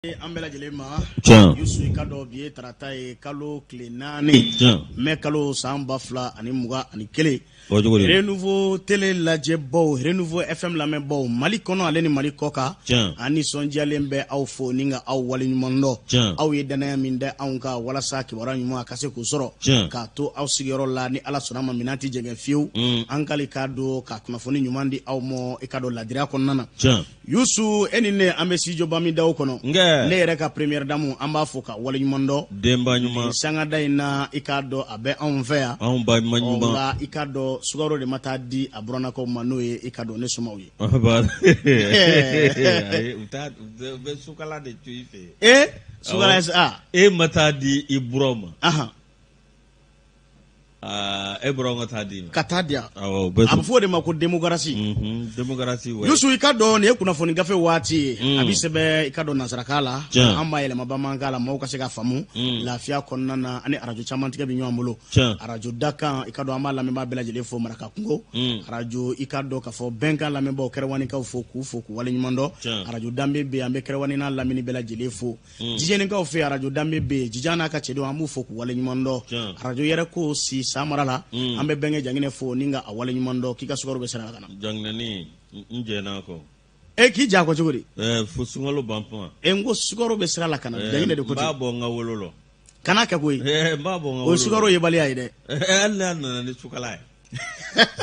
An bɛɛ lajɛlen ma Tiɲɛ. Yusu i ka dɔn bi ye tarata ye kalo tile 4 Tiɲɛ. mai kalo san 2021 O cogo de don. Renouveau télé lajɛbaw Renouveau FM lamɛnbaw Mali kɔnɔ ale ni Mali kɔ kan Tiɲɛ. an nisɔndiyalen bɛ aw fo ni ka aw waleɲuman dɔn. Tiɲɛ. Aw ye danaya min da anw kan walasa kibaruya ɲuman a ka se k'u sɔrɔ Tiɲɛ. k'a to aw sigiyɔrɔ la ni Ala sɔnna ma minɛn tɛ jɛngɛ fiyewu an k'ale k'a don ka kunnafoni ɲuman di aw ma i ka dɔn ladiriya kɔnɔna na. Tiɲɛ. Yusu e ni ne an bɛ studio ba min da o kɔnɔ Nkɛ. ne yɛrɛ ka première dame an b'a fɔ ka waleɲuman dɔn. Denba ɲuman. Sangada in na i k'a dɔn a bɛ anw fɛ yan. Anw ba ɲuman. Nka i k'a dɔn sukaro de ma taa di a buranakaw ma n'o ye i ka dɔn ne somaw ye. U bɛ sukala de to i fɛ. Sukala ye sa. E ma taa di i buraw ma. E buraw ka taa di ma. Ka taa di yan. Awɔ A bɛ fɔ o de ma ko démocratie. Démocratie wa. Yusu i ka dɔn nin ye kunnafoni gafe waati ye. A bɛ sɛbɛn i ka dɔn nansarakan la. Tiɲɛ. An b'a yɛlɛma bamanankan la maaw ka se ka faamu. Lafiya kɔnɔna na ani arajo caman tigɛ bɛ ɲɔgɔn bolo. Tiɲɛ. Arajo Dakan i ka dɔn an b'a lamɛnbaa bɛɛ lajɛlen fo Maraka Kungo. Arajo i ka dɔn k'a fɔ Bɛnkan lamɛnbaw Kɛrɛwanikaw fo k'u fo k'u waleɲuman dɔn. Tiɲɛ. Arajo Danbe bɛ yen an bɛ Kɛrɛwani n'a lamini bɛɛ lajɛlen fo. Jijɛnikaw fɛ arajo Danbe bɛ yen Jijan n'a ka cɛdenw an b'u fo k'u waleɲuman dɔn. Tiɲɛ. Arajo yɛrɛ ko si Samara la an bɛ Bɛnkɛ Janginɛ fo ni ka a waleɲuman dɔn k'i ka sukaro bɛ sira la ka na. Janginɛni n jɛn'a kɔ. K'i ja kɔ cogo di? Fo sunkalo ban kuma. N ko sukaro bɛ sira la ka na Janginɛ de ko ten. N b'a bɔ n ka wolo la. Kana kɛ koyi. N b'a bɔ n ka wolo la. O ye sukaro yebaliya ye dɛ. Hali n'a nana ni sukala ye.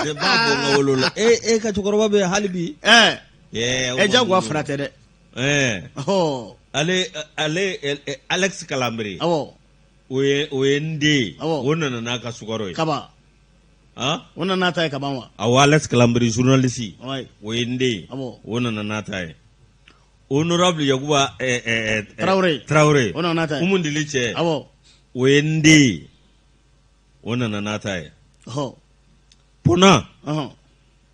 Ne b'a bɔ n ka wolo la. E ka cɛkɔrɔba bɛ hali bi. Jagoya fara tɛ dɛ. Ale Alex Kalambere. Awɔ. O ye n den. Awɔ. O nana n'a ka sukaro ye. Kaba. O nana n'a ta ye kaban wa? Awɔ Alex Kalambere journaliste. Ouais. O ye n den. Awɔ. O nana n'a ta ye. Honorable Yakuba Traoré. O nana n'a ta ye. Umu Dili cɛ. Awɔ. O ye n den. O nana n'a ta ye. Pona.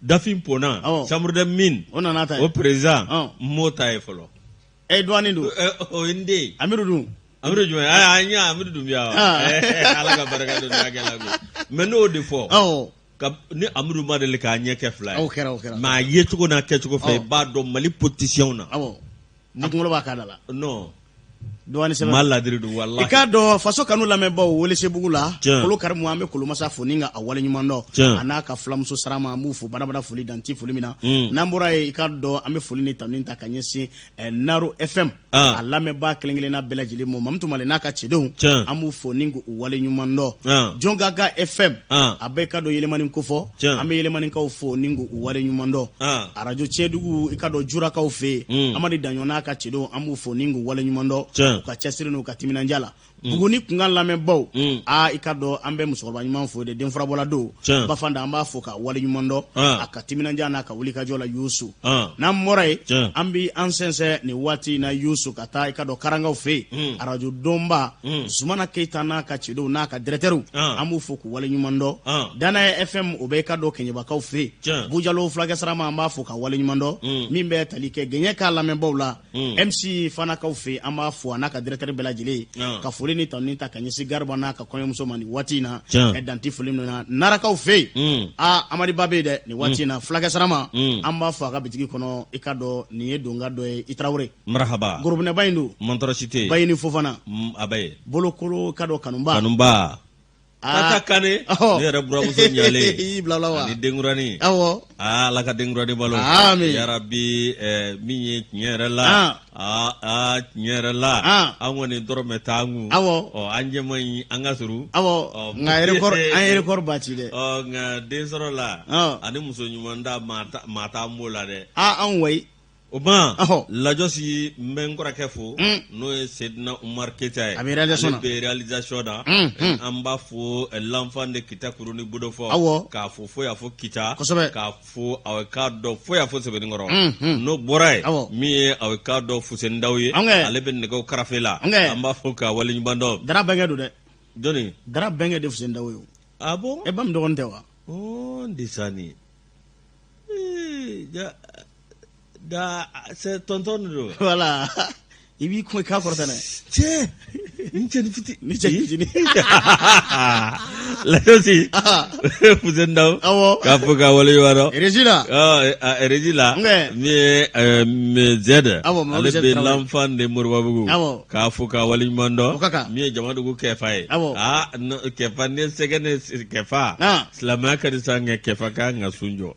Dafin Pona. Awɔ. Chambre des mines. O nana n'a ta ye. O président. M'o ta ye fɔlɔ. Douane don. O ye n den. Amiru dun. Amiru jumɛn? An ɲa Amiru dun bi yan. Ala ka barika don n'a kɛla bi. Mais n'o de fɔ. Ni Amiru ma deli k'a ɲɛ kɛ fila ye. O kɛra. Mais a ye cogo n'a kɛcogo fɛ i b'a dɔn Mali politiciens na. Awɔ. Ni kunkolo b'a kan da la. Non. Douane sɛbɛn. Ma ladiri don walahi. I k'a dɔn faso kanu lamɛnbaw Welesebugu la. Tiɲɛ. Kolo Karimu an bɛ Kolomasa fo ni ka a waleɲuman dɔn. Tiɲɛ. A n'a ka filamuso Sarama an b'u fo badabada foli dan ti foli min na. N'an bɔra yen i k'a dɔn an bɛ foli ni tanuni ta ka ɲɛsin Naro FM. A lamɛnbaa kelen-kelenna bɛɛ lajɛlen ma Mamutu Male n'a ka cɛdenw. Tiɲɛ. An b'u fo ni k'u waleɲuman dɔn. Jɔngaga FM. A bɛɛ ka dɔn Yelemani kofɔ. Tiɲɛ. An bɛ Yelemanikaw fo ni k'u waleɲuman dɔn. Arajo Tiɲɛdugu i ka dɔn Jurakaw fɛ yen. Amadi Daɲɔn n'a ka cɛdenw an b'u fo ni k'u waleɲuman dɔn. Tiɲɛ. U ka cɛsiri n'u ka timinandiya la. Buguni kunkan lamɛnbaw i ka dɔn an bɛ musokɔrɔba ɲuman fo de denfurabɔla don. Tiɲɛ. Bafanda an b'a fo ka waleɲuman dɔn. A ka timinandiya n'a ka wulikajɔ la Yusu. Tiɲɛ. N'an bɔra yen Tiɲɛ. an bɛ an sɛnsɛn nin waati in na Yusu ka taa i ka dɔn Karangaw fɛ yen. Arajo Donba Zumana Keyita n'a ka cɛdenw n'a ka directeurs an b'u fo k'u waleɲuman dɔn. Danaya FM o bɛ i ka dɔn Kɛɲɛbakaw fɛ yen. Tiɲɛ. Bujalo Fulakɛ Sarama an b'a fo ka waleɲuman dɔn. Min bɛ tali kɛ Gɛɲɛ k'a lamɛnbaw la. MC Fanakaw fɛ yen an b'a fo a n'a ka directeur bɛɛ lajɛlen. Ka foli ni tanuni ta ka ɲɛsin Garba n'a ka kɔɲɔmuso ma nin waati in na. Tiɲɛ. Danti foli min na Narakaw fɛ yen. Amadi Ba bɛ yen dɛ nin waati in na Fulakɛ Sarama an b'a fɔ a ka bitigi kɔnɔ i ka dɔn nin ye donga dɔ ye i Tarawele. Marahaba. Gorobinɛba in don. Montrosité. Bayini Fofana. A bɛ yen. Bolokolo ka dɔn Kanumba. Kanumba. Kaka Kane. Ne yɛrɛ buramuso ɲalen. I bila la wa. Ani denkurani. Awɔ. Ala ka denkurani balo. Amin. Yarabi min ye tiɲɛ yɛrɛ la. Tiɲɛ yɛrɛ la. An kɔni dɔrɔmɛ t'an kun. Awɔ. An ɲɛma in an ka surun. Awɔ. Nka an ye record ba ci dɛ. Nka den sɔrɔ la. Ani muso ɲuman da maa t'an b'o la dɛ. An wayi. O ban lajɔsi n bɛ n kɔrɔkɛ fo n'o ye Sedina Umar Keyita ye. A bɛ réalisation na. Ale bɛ réalisation na. An b'a fo l'enfant de Kita Kuruni Bodofɔ. Awɔ. K'a fo fo y'a fɔ Kita. Kosɛbɛ. K'a fo k'a dɔn fo y'a fɔ Sɛbɛnnikɔrɔ. N'o bɔra yen. Awɔ. Min ye k'a dɔn Fuseni Dawu ye. Ale bɛ nɛgɛw karafe la. An b'a fo k'a waleɲuman dɔn. Dara bɛnkɛ don dɛ. Jɔnni. Dara bɛnkɛ de Fuseni Dawu ye. Ah bon. E ba min dɔgɔnin tɛ wa. n disani. Da c'est tonton do. Voilà. I b'i kun i k'a kɔrɔta dɛ. Tiɲɛ. Ni cɛni fiti. Ni cɛni fitini. Lajosi. Fusenda. Awo. K'a fɔ ka wale ɲuman dɔn. Regina. Regina. Min ye Z. Ale bɛ l'enfant de Moribabugu. Awo. K'a fɔ ka wale ɲuman dɔn. O ka kan. Min ye Jamadugu Kɛfa ye. Awo. Kɛfa ni sɛgɛ ne Kɛfa. Silamɛya ka di sa nka Kɛfa ka n ka sun jɔ.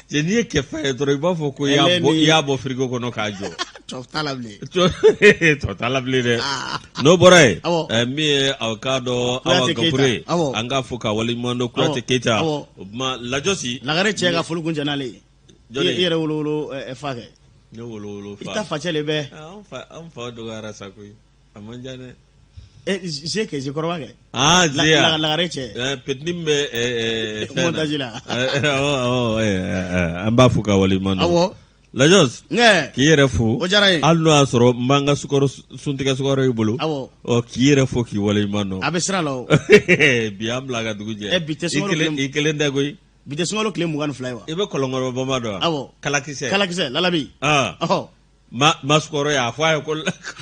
Cɛ n'i ye Kɛfa ye dɔrɔn i b'a fɔ ko i y'a bɔ frigo kɔnɔ k'a jɔ. Tɔ t'a la bilen. Tɔ t'a la bilen dɛ. N'o bɔra yen. Min ye aw k'a dɔn Awa Gafure. An k'a fɔ ka wale ɲuman dɔn Kuyate Keyita. O tuma Lajosi. Lagare cɛ ka foli kun cɛ n'ale ye. I yɛrɛ wolo fa kɛ. Ne wolo fa. I ta facɛ de bɛ. An fa dɔgɔyara sa koyi. A man ca dɛ. Ze kɛ Zekɔrɔba kɛ. Zeya. Lagare cɛ. Petini bɛ montage la. An b'a fɔ ka wale ɲuman dɔn. Awɔ. Lajos. K'i yɛrɛ fo. O diyara ye. Hali n'o y'a sɔrɔ n b'an ka suntigɛ sukaro y'i bolo. Awɔ. K'i yɛrɛ fo k'i wale ɲuman dɔn. A bɛ sira la o. Bi an bila ka dugu jɛ. Bi tɛ sunkalo tile. I kelen tɛ koyi. Bi tɛ sunkalo tile 22 ye wa. I bɛ kɔlɔnkɔrɔ bama dɔn wa. Awɔ. Kalakisɛ. Lalabi. Ma sukɔrɔ y'a fɔ a ye ko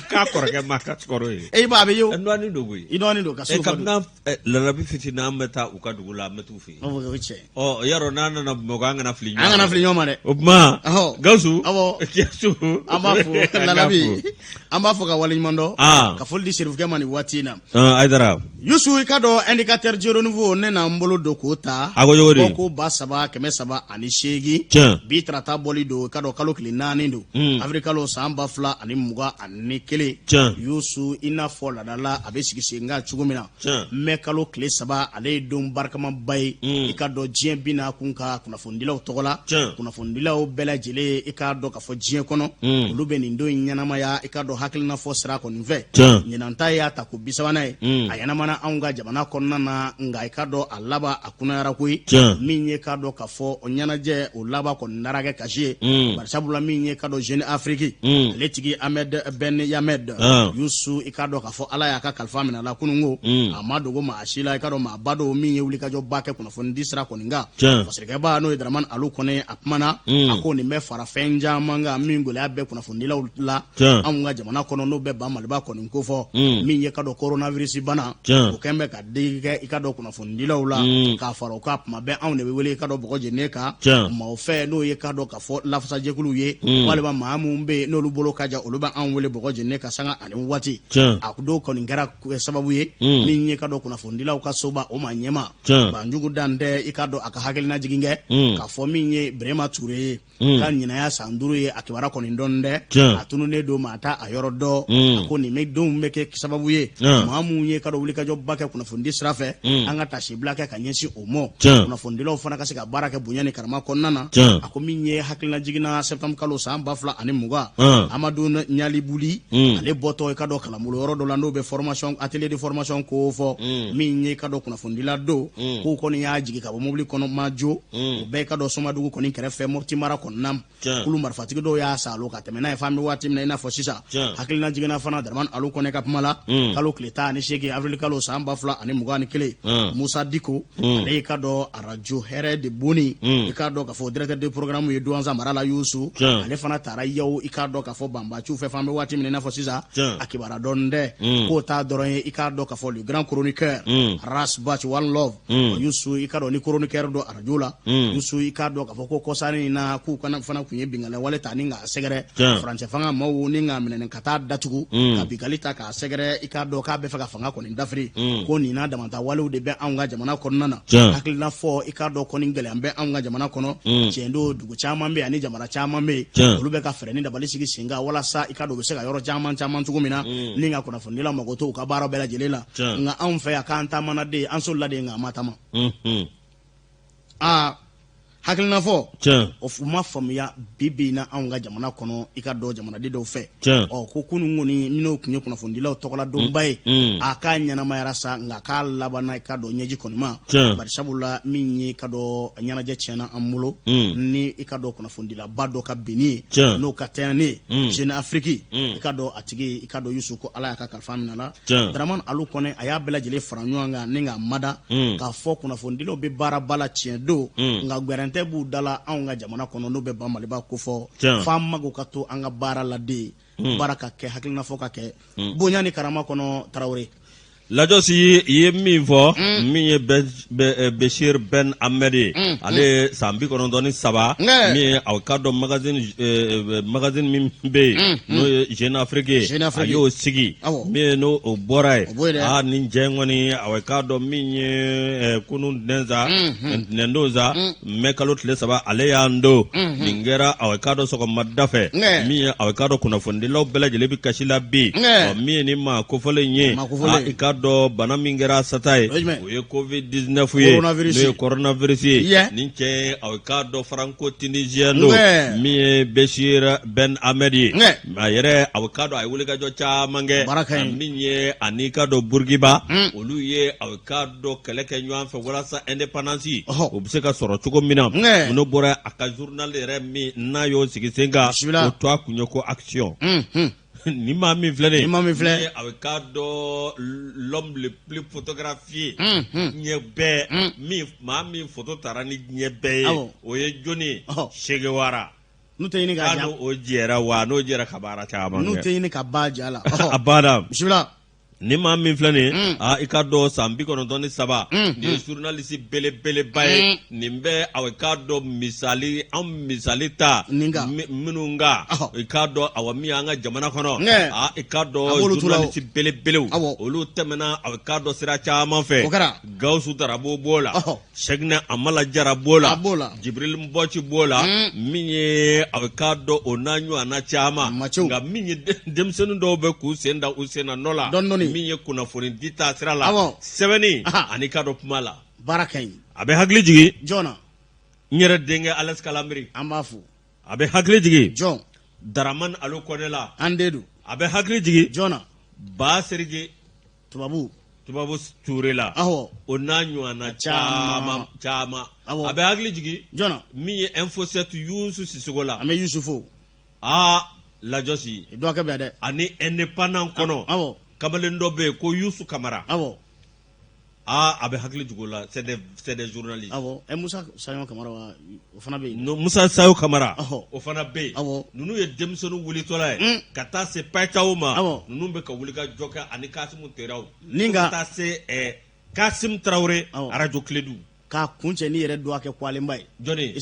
k'a kɔrɔkɛ ma ka sukɔrɔ ye. E b'a bɛ ye o. N dɔɔnin don koyi. I dɔɔnin don ka so. Kabini Lalabi fitinin an bɛ taa u ka dugu la an bɛ t'u fɛ yen. O ye cɛ. Yarɔ n'an nana Bamakɔ an kana fili ɲɔgɔn ma. An kana fili ɲɔgɔn ma dɛ. O tuma. Gawusu. Awɔ. Kiyasu. An b'a fɔ Lalabi. An b'a fɔ ka wale ɲuman dɔn. Ka foli di Serifukɛ ma nin waati in na. Ayidara. Yusu i ka dɔn indicateur Joro Nouveau ne n'an bolo don k'o ta. A ko cogo di. Ko 3,308. Tiɲɛ. Bi tarata bɔli don i ka dɔn kalo tile 4 don. Avril kalo san 2021. Tiɲɛ. Yusu i n'a fɔ ladala a bɛ sigi sen kan cogo min na. Tiɲɛ. Mai kalo tile 3 ale ye don barikamaба ye. I ka dɔn diɲɛ bina kun ka kunnafonidilaw tɔgɔ la. Tiɲɛ. Kunnafonidilaw bɛɛ lajɛlen i ka dɔn ka fɔ diɲɛ kɔnɔ. Olu bɛ nin don in ɲɛnamaya i ka dɔn hakilina fɔ sira kɔni fɛ. Tiɲɛ. Ɲinanta y'a ta ko 30 ye. A ɲɛnamana anw ka jamana kɔnɔna na nka i ka dɔn a laban a kunnayara koyi. Min ye ka dɔn ka fɔ o ɲɛnajɛ o laban kɔni nara kɛ kasi ye. Barisabula min ye ka dɔn Jeune Afrique. Ale tigi Ahmed Ben Yamed. Yusu i ka dɔn ka fɔ Ala y'a ka kalifa minɛ a la kununko. A ma dogo maa si la i ka dɔn maa ba dɔw min ye wulikajɔba kɛ kunnafoni di sira kɔni kan. Fasirikɛba n'o ye Dramane Alu Kɔnɛ a kumana. A ko nin bɛ fara fɛn caman kan min gɛlɛya bɛ kunnafonidilaw la. Anw ka jamana kɔnɔ n'o bɛ ban Maliba kɔni ko fɔ. Min ye ka dɔn coronavirus bana. O kɛn bɛ ka digi kɛ i ka dɔn kunnafonidilaw la. K'a fara o kan tuma bɛɛ anw de bɛ wele i ka dɔn bɔgɔ jeninen kan. Maaw fɛ n'o ye ka dɔn ka fɔ lafasajɛkuluw ye. Walima maa minnu bɛ yen n'olu bolo ka jan olu bɛ anw wele bɔgɔ jeninen ka sanga ani waati. A dɔw kɔni kɛra sababu ye. Min ye ka dɔn kunnafonidilaw ka soba o ma ɲɛma. Banjugu dan tɛ i ka dɔn a ka hakilina jigin kɛ. K'a fɔ min ye Birama Ture ye. Ka ɲinaya san 5 ye a kibaruya kɔni dɔn dɛ. A tununnen don maa ta a yɔrɔ dɔn. A ko nin denw bɛ kɛ sababu ye. Maa minnu ye ka dɔn wulikajɔba kɛ kunnafonidi sira fɛ. An ka tasibila kɛ ka ɲɛsin o mɔ. Kunnafonidilaw fana ka se ka baara kɛ bonya ni karama kɔnɔna na. A ko min ye hakilina jiginna septembre kalo san 2020. Amadu Ɲalibuli. Ale bɔtɔ i ka dɔn kalanbolo yɔrɔ dɔ la n'o bɛ formation atelier de formation ko fɔ. Min ye ka dɔn kunnafonidila don. K'o kɔni y'a jigin ka bɔ mobili kɔnɔ ma jo. O bɛɛ ka dɔn Somadugu kɔni kɛrɛfɛ Mopti mara kɔnɔna. Kulu marifatigi dɔw y'a salo ka tɛmɛ n'a ye f'an bɛ waati min na i n'a fɔ sisan. Hakilina jiginna fana Dramane Alu Kɔnɛ ka kuma la. Kalo tile 18 avril kalo san 2021. Musa Diko. Ale y'i ka dɔn radio hɛrɛ de boni. I ka dɔn ka fɔ directeur de programme ye Douanza mara la Yusu. Ale fana taara yaw i ka dɔn ka fɔ Banbaciw fɛ f'an bɛ waati min na i n'a fɔ sisan. A kibaruya dɔn dɛ. K'o t'a dɔrɔn ye i ka dɔn ka fɔ le grand chroniqueur. Ras Batch One Love. Yusu i ka dɔn ni chroniqueur dɔ radio la. Yusu i ka dɔn ka fɔ ko kɔsani in na k'u fana kun ye bingala wale ta ni k'a sɛgɛrɛ. Faransɛ fanga maaw ni k'a minɛ ka taa datugu. Ka bigali ta k'a sɛgɛrɛ i ka dɔn k'a bɛ fɛ ka fanga kɔni dafiri. Ko nin n'a damata walew de bɛ anw ka jamana kɔnɔna na. Hakilina fɔ i ka dɔn kɔni gɛlɛya bɛ anw ka jamana kɔnɔ. Tiɲɛ don dugu caman bɛ ani jamana caman bɛ yen. Olu bɛ ka fɛɛrɛ ni dabali sigi sen kan walasa i ka dɔn u bɛ se ka yɔrɔ caman cogo min na. Ni ka kunnafonidila mago to u ka baara bɛɛ lajɛlen la. Nka anw fɛ yan k'an taamana de an solila de nka an ma taama. Hakilina fɔ o ma faamuya bi na anw ka jamana kɔnɔ i ka dɔn jamanaden dɔw fɛ. Ko kunun kɔni minnu tun ye kunnafonidilaw tɔgɔla dɔnba ye. A k'a ɲɛnamayara sa nka k'a labanna i ka dɔn ɲɛji kɔni ma. Barisabula min ye ka dɔn ɲɛnajɛ tiɲɛna an bolo. Ni i ka dɔn kunnafonidilaba dɔ ka binni ye. N'o ka tɛɲɛ ne Jeune Afrique. I ka dɔn a tigi i ka dɔn Yusu ko Ala y'a ka kalifa minɛ la. Dramane Alu Kɔnɛ a y'a bɛɛ lajɛlen fara ɲɔgɔn kan ni k'a mada. K'a fɔ kunnafonidilaw bɛ baara ba la tiɲɛ don. Nka b'u dala anw ka jamana kɔnɔ n'u bɛ ban Maliba ko fɔ f'an mago ka to an ka baara la de baraka kɛ hakilina fɔ ka kɛ bonya ni karama kɔnɔ Tarawele. Lajosi ye min fɔ min ye Beshir Ben Ahmed ye ale san 93 min ye aw ka dɔn magazine min bɛ yen n'o ye Jeune Afrique a y'o sigi min ye n'o bɔra ye ni jɛ kɔni aw ka dɔn min ye kunun nɛndoza mɛ kalo tile 3 ale y'an do nin kɛra aw ka dɔn sɔgɔmada fɛ min ye aw ka dɔn kunnafonidilaw bɛɛ lajɛlen bɛ kasi la bi min ye ni maa kofɔlen ye i ka dɔ bana min kɛra sata ye o ye COVID-19 ye n'o ye coronavirus ye nin cɛ aw ka dɔ Franco Tunisien do min ye Beshir Ben Ahmed ye a yɛrɛ aw ka dɔ a ye wulikajɔ caman kɛ min ye ani ka dɔ Bourguiba olu ye aw ka dɔ kɛlɛ kɛ ɲɔgɔn fɛ walasa indépendance o bɛ se ka sɔrɔ cogo min na n'o bɔra a ka journal yɛrɛ min n'a y'o sigi sen kan o to a kun ye ko action ni maa min filɛ nin a bɛ k'a dɔn l'homme le plus photographié diɲɛ bɛɛ maa min photo taara ni diɲɛ bɛɛ ye o ye jɔnni Che Guevara n'u tɛ ɲini ka ja o jɛra wa n'o jɛra ka baara caman kɛ n'u tɛ ɲini ka ba ja la a banna bisimila. ni maa min filɛ nin i ka dɔn san 93 nin ye journaliste belebeleba ye nin bɛ aw ka dɔn misali ta minnu ka i ka dɔn aw min an ka jamana kɔnɔ i ka dɔn journaliste belebelew olu tɛmɛna aw ka dɔn sira caman fɛ Gawusu Darabo b'o la Sɛkinɛ Amala Jara b'o la Jibril Mbɔci b'o la min ye aw ka dɔn o n'a ɲɔgɔnna caman nka min ye denmisɛnnin dɔw bɛ k'u sen da u sen na nɔ la min ye kunnafoni di ta sira la sɛbɛnni ani ka dɔ kuma la baara ka ɲi a bɛ hakili jigin jɔn n yɛrɛ denkɛ Alex Kalamiri an b'a fo a bɛ hakili jigin jɔn Daraman Alo Kɔnela an den do a bɛ hakili jigin jɔn Ba Serije tubabu Ture la o n'a ɲɔgɔnna caman a bɛ hakili jigin jɔn min ye Info 7 Yusu Sisogo la an bɛ Yusufu Lajosi dɔ kɛ bɛ dɛ ani indépendant kɔnɔ kamalen dɔ bɛ yen ko Yusu Kamara a bɛ hakili jigin o la c'est des journalistes Musa Sayo Kamara o fana bɛ yen Musa Sayo Kamara o fana bɛ yen ninnu ye denmisɛnninw wulitɔla ye ka taa se Pacaw ma ninnu bɛ ka wuli ka jɔ kɛ ani Kasimu Teraw ka taa se Kasim Traoré radio Clédou k'a kun cɛ ni yɛrɛ don a kɛ kwalenba ye jɔnni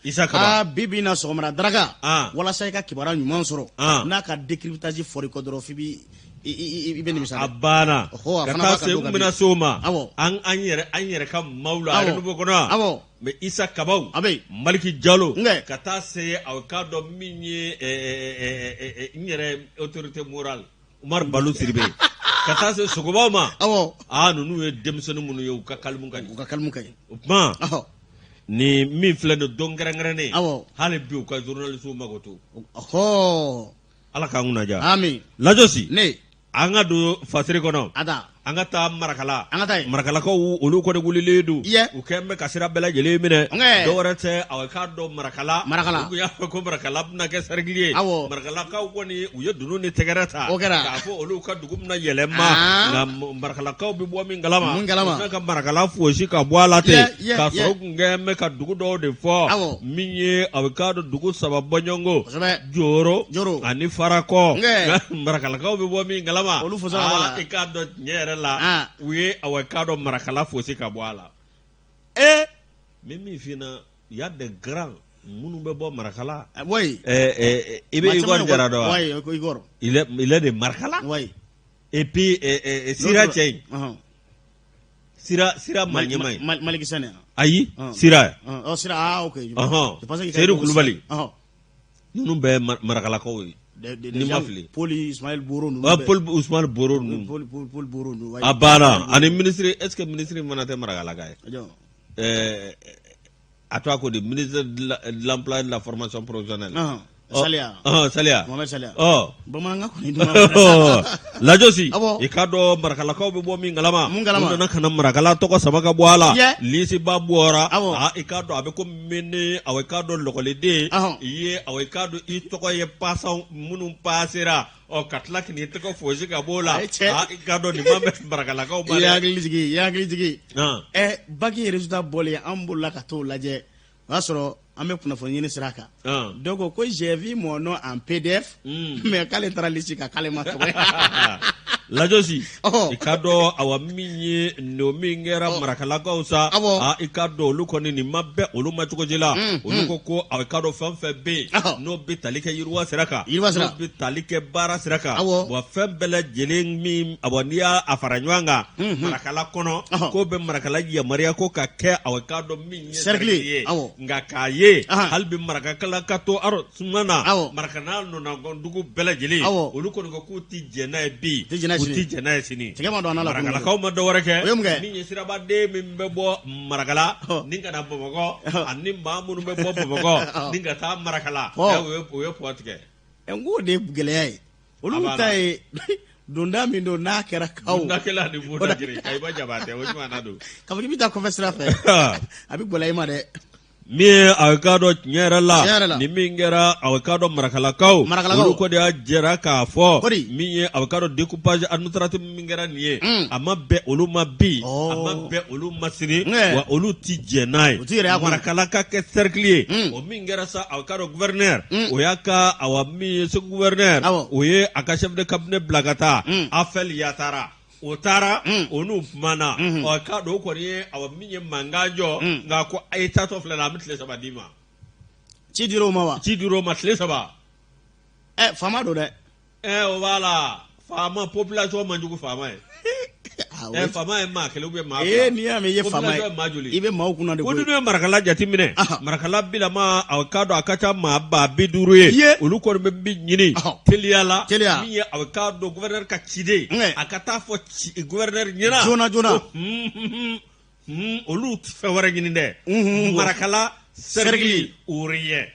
Isa Kaba bi na sɔgɔmada daraka walasa i ka kibaruya ɲuman sɔrɔ n'a ka décryptage fɔri kɔ dɔrɔn f'i i bɛ nimisa a banna ka taa se n bɛna se o ma an yɛrɛ ka maaw la Renouveau kɔnɔ mais Isa Kabaw Maliki Jalo ka taa se aw ka dɔn min ye n yɛrɛ autorité morale Umar Balu Siribe ka taa se Sogobaw ma ninnu ye denmisɛnnin minnu ye u ka kalimu ka ɲi o tuma ni min filɛ nin don kɛrɛnkɛrɛnnen hali bi u ka journalistes mago to Ala k'an kunna diya Lajosi an ka don fasiri kɔnɔ an ka taa Marakala Marakalakaw olu kɔni wulilen don u kɛn bɛ ka sira bɛɛ lajɛlen minɛ dɔwɛrɛ tɛ aw k'a dɔn Marakala u y'a fɔ ko Marakala bɛna kɛ cercle ye Marakalakaw kɔni u ye dunun ni tɛgɛrɛ ta k'a fɔ olu ka dugu bɛna yɛlɛma nka Marakalakaw bɛ bɔ min kalama u bɛ ka Marakala fosi ka bɔ a la ten k'a sɔrɔ u kun kɛn bɛ ka dugu dɔw de fɔ min ye aw k'a dɔn dugu 3 bɔɲɔngo Joro ani Farakɔ Marakalakaw bɛ bɔ min kalama i k'a dɔn tiɲɛ yɛrɛ la u ye aw k'a dɔn Marakala fosi ka bɔ a la min finna y'a des grands minnu bɛ bɔ Marakala i bɛ Igor Jara dɔn wa il est de Marakala et puis Sira cɛ in Sira Maɲɛma ye Maliki Sɛnɛ ayi Sira Seydou Kulubali ninnu bɛɛ Marakalakaw ye ni ma fili Paul Ismaël Boro ninnu a banna ani ministre est-ce que ministre mana tɛ Marakalaka ye a to a ko di ministre de l'emploi et de la formation professionnelle Saliya Mohamed Saliya bamanankan kɔni Lajosi i ka dɔn Marakalakaw bɛ bɔ min kalama u nana ka na Marakala tɔgɔ 3 ka bɔ a la lisiba bɔra i ka dɔn a bɛ ko mene aw ka dɔn lɔgɔliden i ye aw ka dɔn i tɔgɔ ye pasaw minnu pasera ka tila k'i tɔgɔ fosi ka bɔ la i ka dɔn nin ma bɛ Marakalakaw ma dɛ i hakili jigi baki résultat bɔlen an bolila ka t'o lajɛ o y'a sɔrɔ an bɛ kunnafoni ɲini sira kan donc ko j'ai vu mon nom en PDF mais k'ale taara liste kan k'ale ma tɔgɔ lajosi i ka dɔn awa min ye no min kɛra marakalakaw sa i ka dɔn olu kɔni nin ma bɛn olu ma cogo la olu ko a ka dɔn fɛn fɛn bɛ yen n'o bɛ tali kɛ yiriwa sira kan n'o bɛ tali kɛ baara sira kan wa fɛn bɛɛ lajɛlen min n'i y'a fara ɲɔgɔn kan marakala kɔnɔ k'o bɛ marakala yamaruya ko ka kɛ a ka dɔn min ye cercle ye nka k'a ye hali bi marakala ka to suma na marakana nɔnɔgɔndugu bɛɛ lajɛlen olu kɔni ko k'u ti jɛn n'a ye bi u ti jɛn n'a ye sini marakalakaw ma dɔ wɛrɛ kɛ min ye sirabaden min bɛ bɔ marakala ni ka na Bamakɔ ani maa minnu bɛ bɔ Bamakɔ ni ka taa marakala o ye puwa tigɛ n k'o de ye gɛlɛya ye olu ta ye donda min don n'a kɛra kaw nakɛla ni bɔda jiri Kayiba Jabatɛ o ɲuman don ka fɔ k'i bɛ taa kɔfɛ sira fɛ a bɛ gɛlɛya i ma dɛ min a ka dɔn tiɲɛ yɛrɛ la ni min kɛra a ka dɔn marakalakaw olu ko de y'a jɛra k'a fɔ min ye a ka dɔn découpage administratif min kɛra nin ye a ma bɛn olu ma bi a ma bɛn olu ma sini wa olu ti jɛn n'a ye marakala ka kɛ cercle ye o min kɛra sa a ka dɔn gouverneur o y'a ka awa min ye segu gouverneur o ye a ka chef de cabinet bila ka taa Afel Yatara o taara o n'u kumana k'a dɔn o kɔni ye awa min ye mankan jɔ nka ko a ye taatɔ filɛ la an bɛ tile 3 d'i ma ci dir'o ma wa ci dir'o ma tile 3 faama don dɛ o b'a la faama population man jugu faama ye faama ye maa kelen ou maa fila n'i y'a mɛn i ye faama ye i bɛ maaw kunna de koyi ko n'u ye marakala jateminɛ marakala bilama a k'a dɔn a ka ca maa 50 ye olu kɔni bɛ min ɲini teliya la min ye a k'a dɔn gouverneur ka ciden a ka taa fɔ gouverneur ɲɛna joona olu tɛ fɛn wɛrɛ ɲini dɛ marakala cercle ouvrier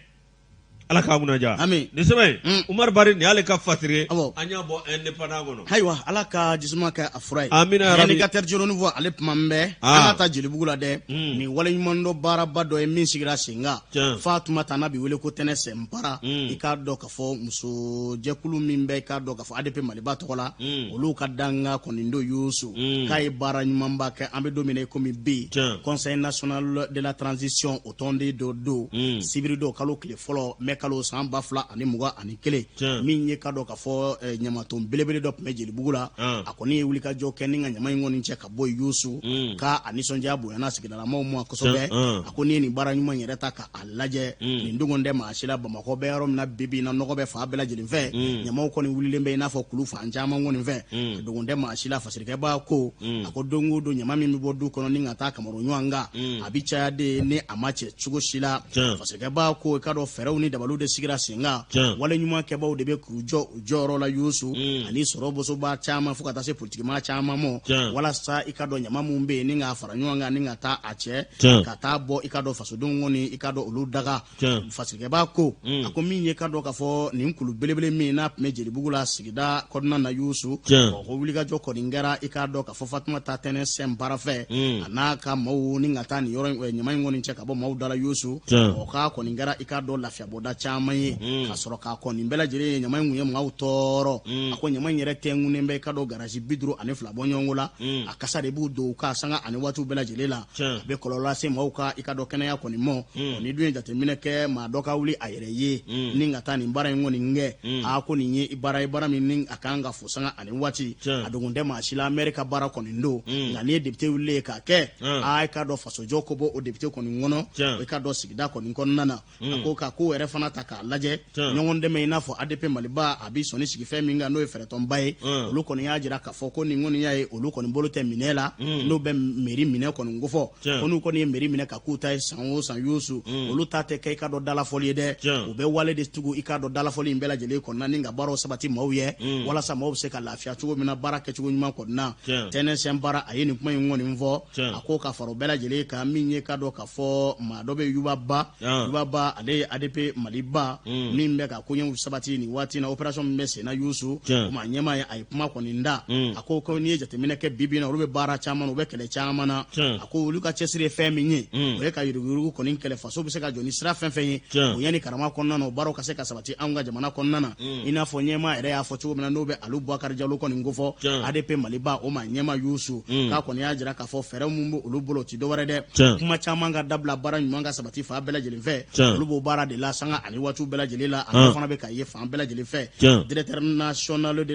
ala k'a munaja amin ni sɛbɛn Umar Bari ni ale ka fasiri an y'a bɔ indépendant kɔnɔ ayiwa ala ka jisuma kɛ a fura ye amina yarabi indicateur jaune fɔ ale tuma min bɛ an ka taa Jelibugu la dɛ ni waleɲuman dɔ baaraba dɔ ye min sigira sen kan Fatumata n'a bɛ wele ko Tɛnɛ Sɛnpara i k'a dɔn k'a fɔ muso jɛkulu min bɛ i k'a dɔn k'a fɔ ADP Maliba tɔgɔ la olu ka danga kɔni do Yusu k'a ye baara ɲumanba kɛ an bɛ don min na komi bi Conseil national de la transition o tɔnden dɔ don sibiri don kalo tile fɔlɔ kalo san 2021 min ye ka dɔn k'a fɔ ɲamaton belebele dɔ tun bɛ Jelibugu la a kɔni ye wulikajɔ kɛ ni ka ɲama in kɔni cɛ ka bɔ Yusu k'a nisɔndiya bonyana sigidalamaw ma kosɛbɛ a ko n'i ye nin baara ɲuman yɛrɛ ta k'a lajɛ nin dogon tɛ maa si la Bamakɔ bɛ yɔrɔ min na bibi na nɔgɔ bɛ fan bɛɛ lajɛlen fɛ ɲamaw kɔni wulilen bɛ i n'a fɔ kulu fan caman kɔni fɛ dogon tɛ maa si la fasirikɛbaa ko a ko don o don ɲama min bɛ bɔ du kɔnɔ ni ka taa Kamaru ɲɔgɔn kan a bɛ caya de ni a ma cɛ cogo si la fasirikɛbaa ko i ka dɔn fɛɛrɛw ni dabaliw de sigira sen kan wale ɲuman kɛbaw de bɛ k'u jɔ u jɔyɔrɔ la Yusu ani sɔrɔ bosoba caman fo ka taa se politikima caman ma walasa i ka dɔn ɲama min bɛ yen ni k'a fara ɲɔgɔn kan ni ka taa a cɛ ka taa bɔ i ka dɔn fasodenw kɔni i ka dɔn olu daga fasirikɛbaa ko a ko min ye ka dɔn k'a fɔ nin kulu belebele min n'a tun bɛ Jelibugu la sigida kɔnɔna na Yusu ko wulikajɔ kɔni kɛra i ka dɔn k'a fɔ Fatumata Tɛnɛ Sɛnpara fɛ a n'a ka maaw ni ka taa nin yɔrɔ ɲama in kɔni cɛ ka bɔ maaw dala Yusu o ka kɔni kɛra i ka dɔn lafiyabɔda caman ye ka sɔrɔ k'a kɔni bɛɛ lajɛlen ye ɲama in kun ye maaw tɔɔrɔ a ko ɲama in yɛrɛ tɛnkunnen bɛ i ka dɔn garage 52 bɔ ɲɔgɔn la a kasa de b'u don ka sanga ani waatiw bɛɛ lajɛlen la a bɛ kɔlɔlɔ lase maaw ka i ka dɔn kɛnɛya kɔni mɔ ni dun ye jateminɛ kɛ maa dɔ ka wuli a yɛrɛ ye ni ka taa nin baara in kɔni kɛ a ko nin ye baara ye baara min ni a kan ka fo sanga ani waati a dogon tɛ maa si la maire ka baara kɔni don nka ni ye député wililen k'a kɛ i ka dɔn fasojɔ ko bɔ o député kɔni kɔnɔ i ka dɔn sigida kɔni kɔnɔna na a ko ka ko yɛrɛ fana ta k'a lajɛ ɲɔgɔn dɛmɛ i n'a fɔ ADP Maliba a bɛ sɔnni sigi fɛn min kan n'o ye fɛɛrɛtɔnba ye olu kɔni y'a jira k'a fɔ ko nin kɔni y'a ye olu kɔni bolo tɛ minɛ la n'o bɛ mairie minɛ kɔni ko fɔ ko n'u kɔni ye mairie minɛ ka k'u ta ye san o san Yusu olu ta tɛ kɛ i ka dɔn dalafɔli ye dɛ u bɛ wale de tugu i ka dɔn dalafɔli in bɛɛ lajɛlen kɔnɔna ni ka baaraw sabati maaw ye walasa maaw bɛ se ka lafiya cogo min na baara kɛcogo ɲuman kɔnɔna Tɛnɛ Sɛnpara a ye nin kuma in kɔni fɔ a ko ka fara o bɛɛ lajɛlen kan min ye ka dɔn k'a fɔ maa dɔ bɛ Yubaba ale ye ADP Mali Maliba min bɛ ka koɲɛw sabati ni waati na opération min bɛ sen na Yusu o ma ɲɛma ye a ye kuma kɔni da a ko n'i ye jateminɛ kɛ bibi na olu bɛ baara caman u bɛ kɛlɛ caman na a ko olu ka cɛsiri ye fɛn min ye o ye ka yuruguyurugu kɔni kɛlɛ faso bɛ se ka jɔ ni sira fɛn fɛn ye o yanni karama kɔnɔna na o baaraw ka se ka sabati an ka jamana kɔnɔna na i n'a fɔ ɲɛma yɛrɛ y'a fɔ cogo min na n'o bɛ Alu Bubakari Jalo kɔni kofɔ ADP Maliba o ma ɲɛma Yusu k'a kɔni y'a jira k'a fɔ fɛɛrɛ mun bɛ olu bolo o ti dɔwɛrɛ dɛ kuma caman ka dabila baara ɲuman ka sabati fan bɛɛ lajɛlen fɛ olu b'o baara de la sanga ani waatiw bɛɛ lajɛlen la a fana bɛ ka ye fan bɛɛ lajɛlen fɛ directeur national de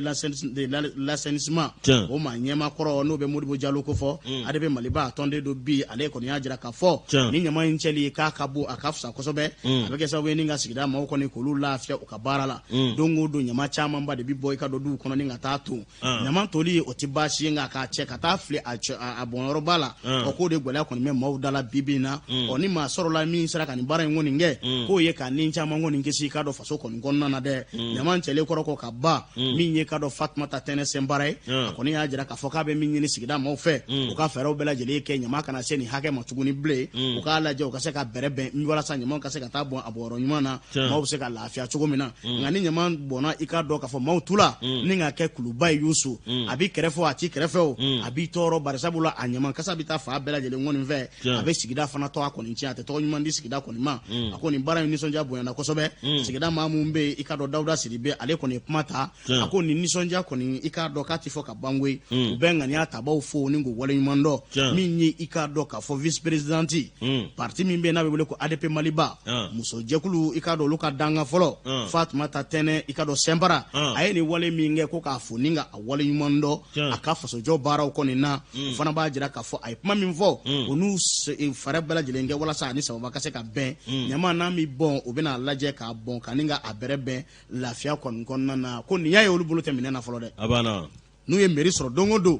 l'assainissement o ma ɲɛma kɔrɔ n'o bɛ Modibo Jalo kofɔ ADP Maliba a tɔnden do bi ale kɔni y'a jira k'a fɔ ni ɲama in cɛli k'a ka bon a ka fisa kosɛbɛ a bɛ kɛ sababu ye ni ka sigida maaw kɔni k'olu lafiya u ka baara la don o don ɲama camanba de bi bɔ i ka don duw kɔnɔ ni ka taa ton ɲama toli o ti baasi ye nka k'a cɛ ka taa fili a bɔnyɔrɔba la o k'o de gɛlɛya kɔni bɛ maaw da la bibi in na ni maa sɔrɔla min sera ka nin baara in kɔni kɛ k'o ye ka ni caman kɔni kisi i ka dɔn faso kɔni kɔnɔna na dɛ ɲama cɛlen kɔrɔ kɔ ka ban min ye ka dɔn Fatumata Tɛnɛsɛn baara ye a kɔni y'a jira k'a fɔ k'a bɛ min ɲini sigida maaw fɛ u ka fɛɛrɛw bɛɛ lajɛlen kɛ ɲama kana se nin hakɛ ma tuguni bilen u k'a lajɛ u ka se ka bɛrɛ bɛn walasa ɲama ka se ka taa bɔn a bɔyɔrɔ ɲuman na maaw bɛ se ka lafiya cogo min na nka ni ɲama bɔnna i ka dɔn k'a fɔ maaw tula ni ka kɛ kuluba ye Yusu a b'i kɛrɛfɛ a t'i kɛrɛfɛ o a b'i tɔɔrɔ bari sabula a ɲama kasa bɛ taa fan bɛɛ lajɛlen kɔni fɛ a bɛ sigida fana tɔgɔ a kɔni tiɲɛ a tɛ tɔgɔ ɲuman di sigida kɔni ma a ko nin baara in nisɔndiya bonyana kosɛbɛ sigida maa mun bɛ yen i ka dɔn Dawuda Sidibe ale kɔni ye kuma ta a ko nin nisɔndiya kɔni i ka dɔn k'a ti fɔ ka ban koyi u bɛ ŋaniya tabaw fo ni k'u waleɲuman dɔn min ye i ka dɔn k'a fɔ vice présidente parti min bɛ yen n'a bɛ wele ko ADP Maliba muso jɛkulu i ka dɔn olu ka danga fɔlɔ Fatumata Tɛnɛ i ka dɔn Sɛnbara a ye nin wale min kɛ ko k'a fo ni ka a waleɲuman dɔn a ka fasojɔ baaraw kɔni na o fana b'a jira k'a fɔ a ye kuma min fɔ o n'u fɛɛrɛ bɛɛ lajɛlen kɛ walasa ani sababa ka se ka bɛn ɲama n'a mi bɔn o bɛna lajɛ k'a bɔn ka ni ka a bɛrɛ bɛn lafiya kɔni kɔnɔna na ko nin y'a ye olu bolo tɛ minɛ na fɔlɔ dɛ n'u ye mairie sɔrɔ don o don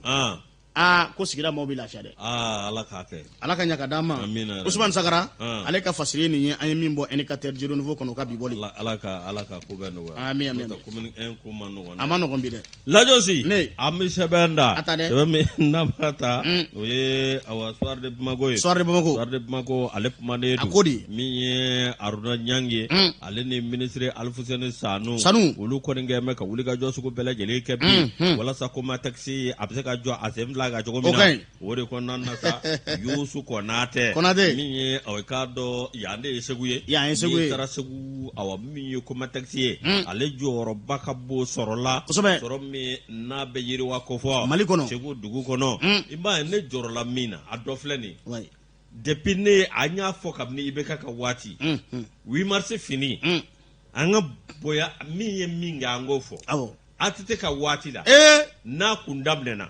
ko sigida maaw bɛ lafiya dɛ Ala k'a kɛ Ala ka ɲa ka d'an ma Usumani Sakara ale ka fasiri nin ye an ye min bɔ indicateur Jiro Nouveau kɔnɔ o ka bi bɔli Ala ka ko bɛ nɔgɔya amin ko ma nɔgɔn a ma nɔgɔn bi dɛ Lajosi an bɛ sɛbɛn da sɛbɛn min n'a b'a ta o ye awa Soir de Bamako ye Soir de Bamako ale kumaden a ko de min ye Aruna Nyange ale ni ministre Alfuseni Sanu olu kɔni kɛ mɛ ka wuli ka jɔ sugu bɛɛ lajɛlen kɛ bi walasa ko ma taxi a bɛ se ka jɔ a sen fila ka cogo min na o de kɔnɔna na sa Yusu Konate min ye aw k'a dɔn yan de ye Segu ye n'i taara Segu awa min ye ko ma taxi ye ale jɔyɔrɔba ka bon sɔrɔla sɔrɔ min n'a bɛ yiriwa ko fɔ Mali kɔnɔ Segu dugu kɔnɔ i b'a ye ne jɔrɔla min na a dɔ filɛ nin depuis ne an y'a fɔ kabini i bɛ ka waati 8 mars fini an ka bonya min ye min kɛ an k'o fɔ a tɛ ka waati la n'a kun daminɛna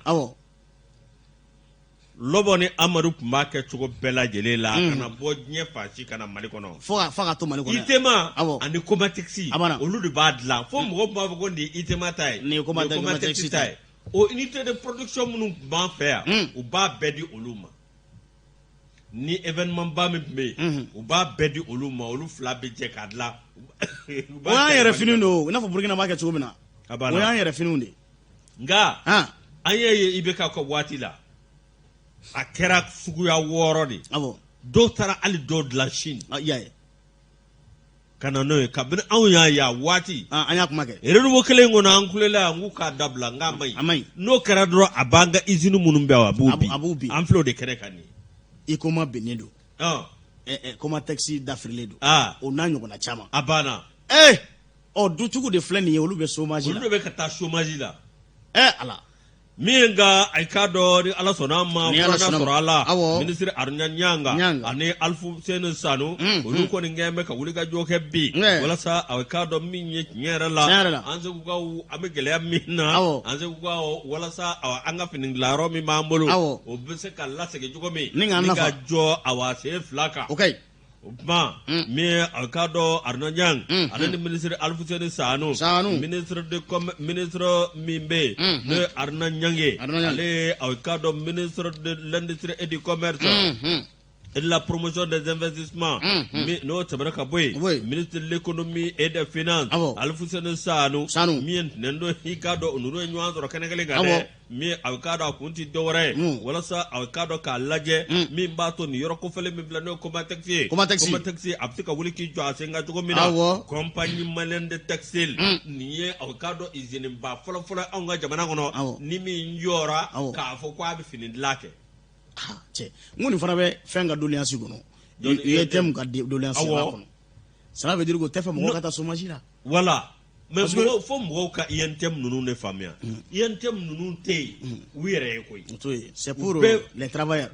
Lɔbɔ ni Amadu tun b'a kɛ cogo bɛɛ lajɛlen la kana bɔ diɲɛ fansi kana Mali kɔnɔ fo ka to Mali kɔnɔ ITEMA ani Comatex olu de b'a dilan fo mɔgɔw b'a fɔ ko nin ye ITEMA ta ye nin ye Comatex ta ye o unité de production minnu tun b'an fɛ yan u b'a bɛɛ di olu ma ni événement ba min tun bɛ yen u b'a bɛɛ di olu ma olu fila bɛ jɛ k'a dilan o y'an yɛrɛ finiw don i n'a fɔ Burukina b'a kɛ cogo min na o y'an yɛrɛ finiw de nka an ye i bɛ ka waati la a kɛra suguya 6 de dɔw taara hali dɔw dilan Chine ka na n'o ye kabini anw y'a ye a waati an y'a kuma kɛ renouveau kelen kɔnɔ an kulela yan k'u k'a dabila n k'a ma ɲi n'o kɛra dɔrɔn a b'an ka usine minnu bɛ yan a b'u bi an filɛ o de kɛnɛ kan nin i ko ma bennen don Comatex dafirilen don o n'a ɲɔgɔnna caman a banna dutigiw de filɛ nin ye olu bɛ chômage la olu de bɛ ka taa chômage la Ala min ka a k'a dɔn ni Ala sɔnna ma fɔlɔna sɔrɔ a la ministre Aruna Ɲanga ani Alfuseni Sanu olu kɔni kɛn bɛ ka wuli ka jɔ kɛ bi walasa a k'a dɔn min ye tiɲɛ yɛrɛ la an Segukaw an bɛ gɛlɛya min na an Segukaw walasa an ka fini dilayɔrɔ min b'an bolo o bɛ se ka lasegin cogo min ni ka jɔ sen 2 kan o tuma min a k'a dɔn Aruna Ɲanga ale ni ministre Alfuseni Sanu ministre min bɛ yen n'o ye Aruna Ɲange ale a k'a dɔn ministre de l'industrie et du commerce et de la promotion des investissements no tabara ka boy ministre de l'économie et des finances Alfoussene Sanu mien nendo hikado onuro nywanzo kanegale gade mi awkado kunti dore wala sa awkado ka laje mi bato ni yoroko fele mi blano koma taxi aptika wuli ki jo asenga to mina compagnie malien de textile niye awkado izine ba fola anga jamana kono ni mi yora ka fo kwa bi fini lake che ngoni fana be fenga doléance gono ye tem ka doléance gono ça veut dire que tefa mo kata chômage là voilà mais faut mo ka yentem nunu ne famia yentem nunu te wire koy c'est pour les travailleurs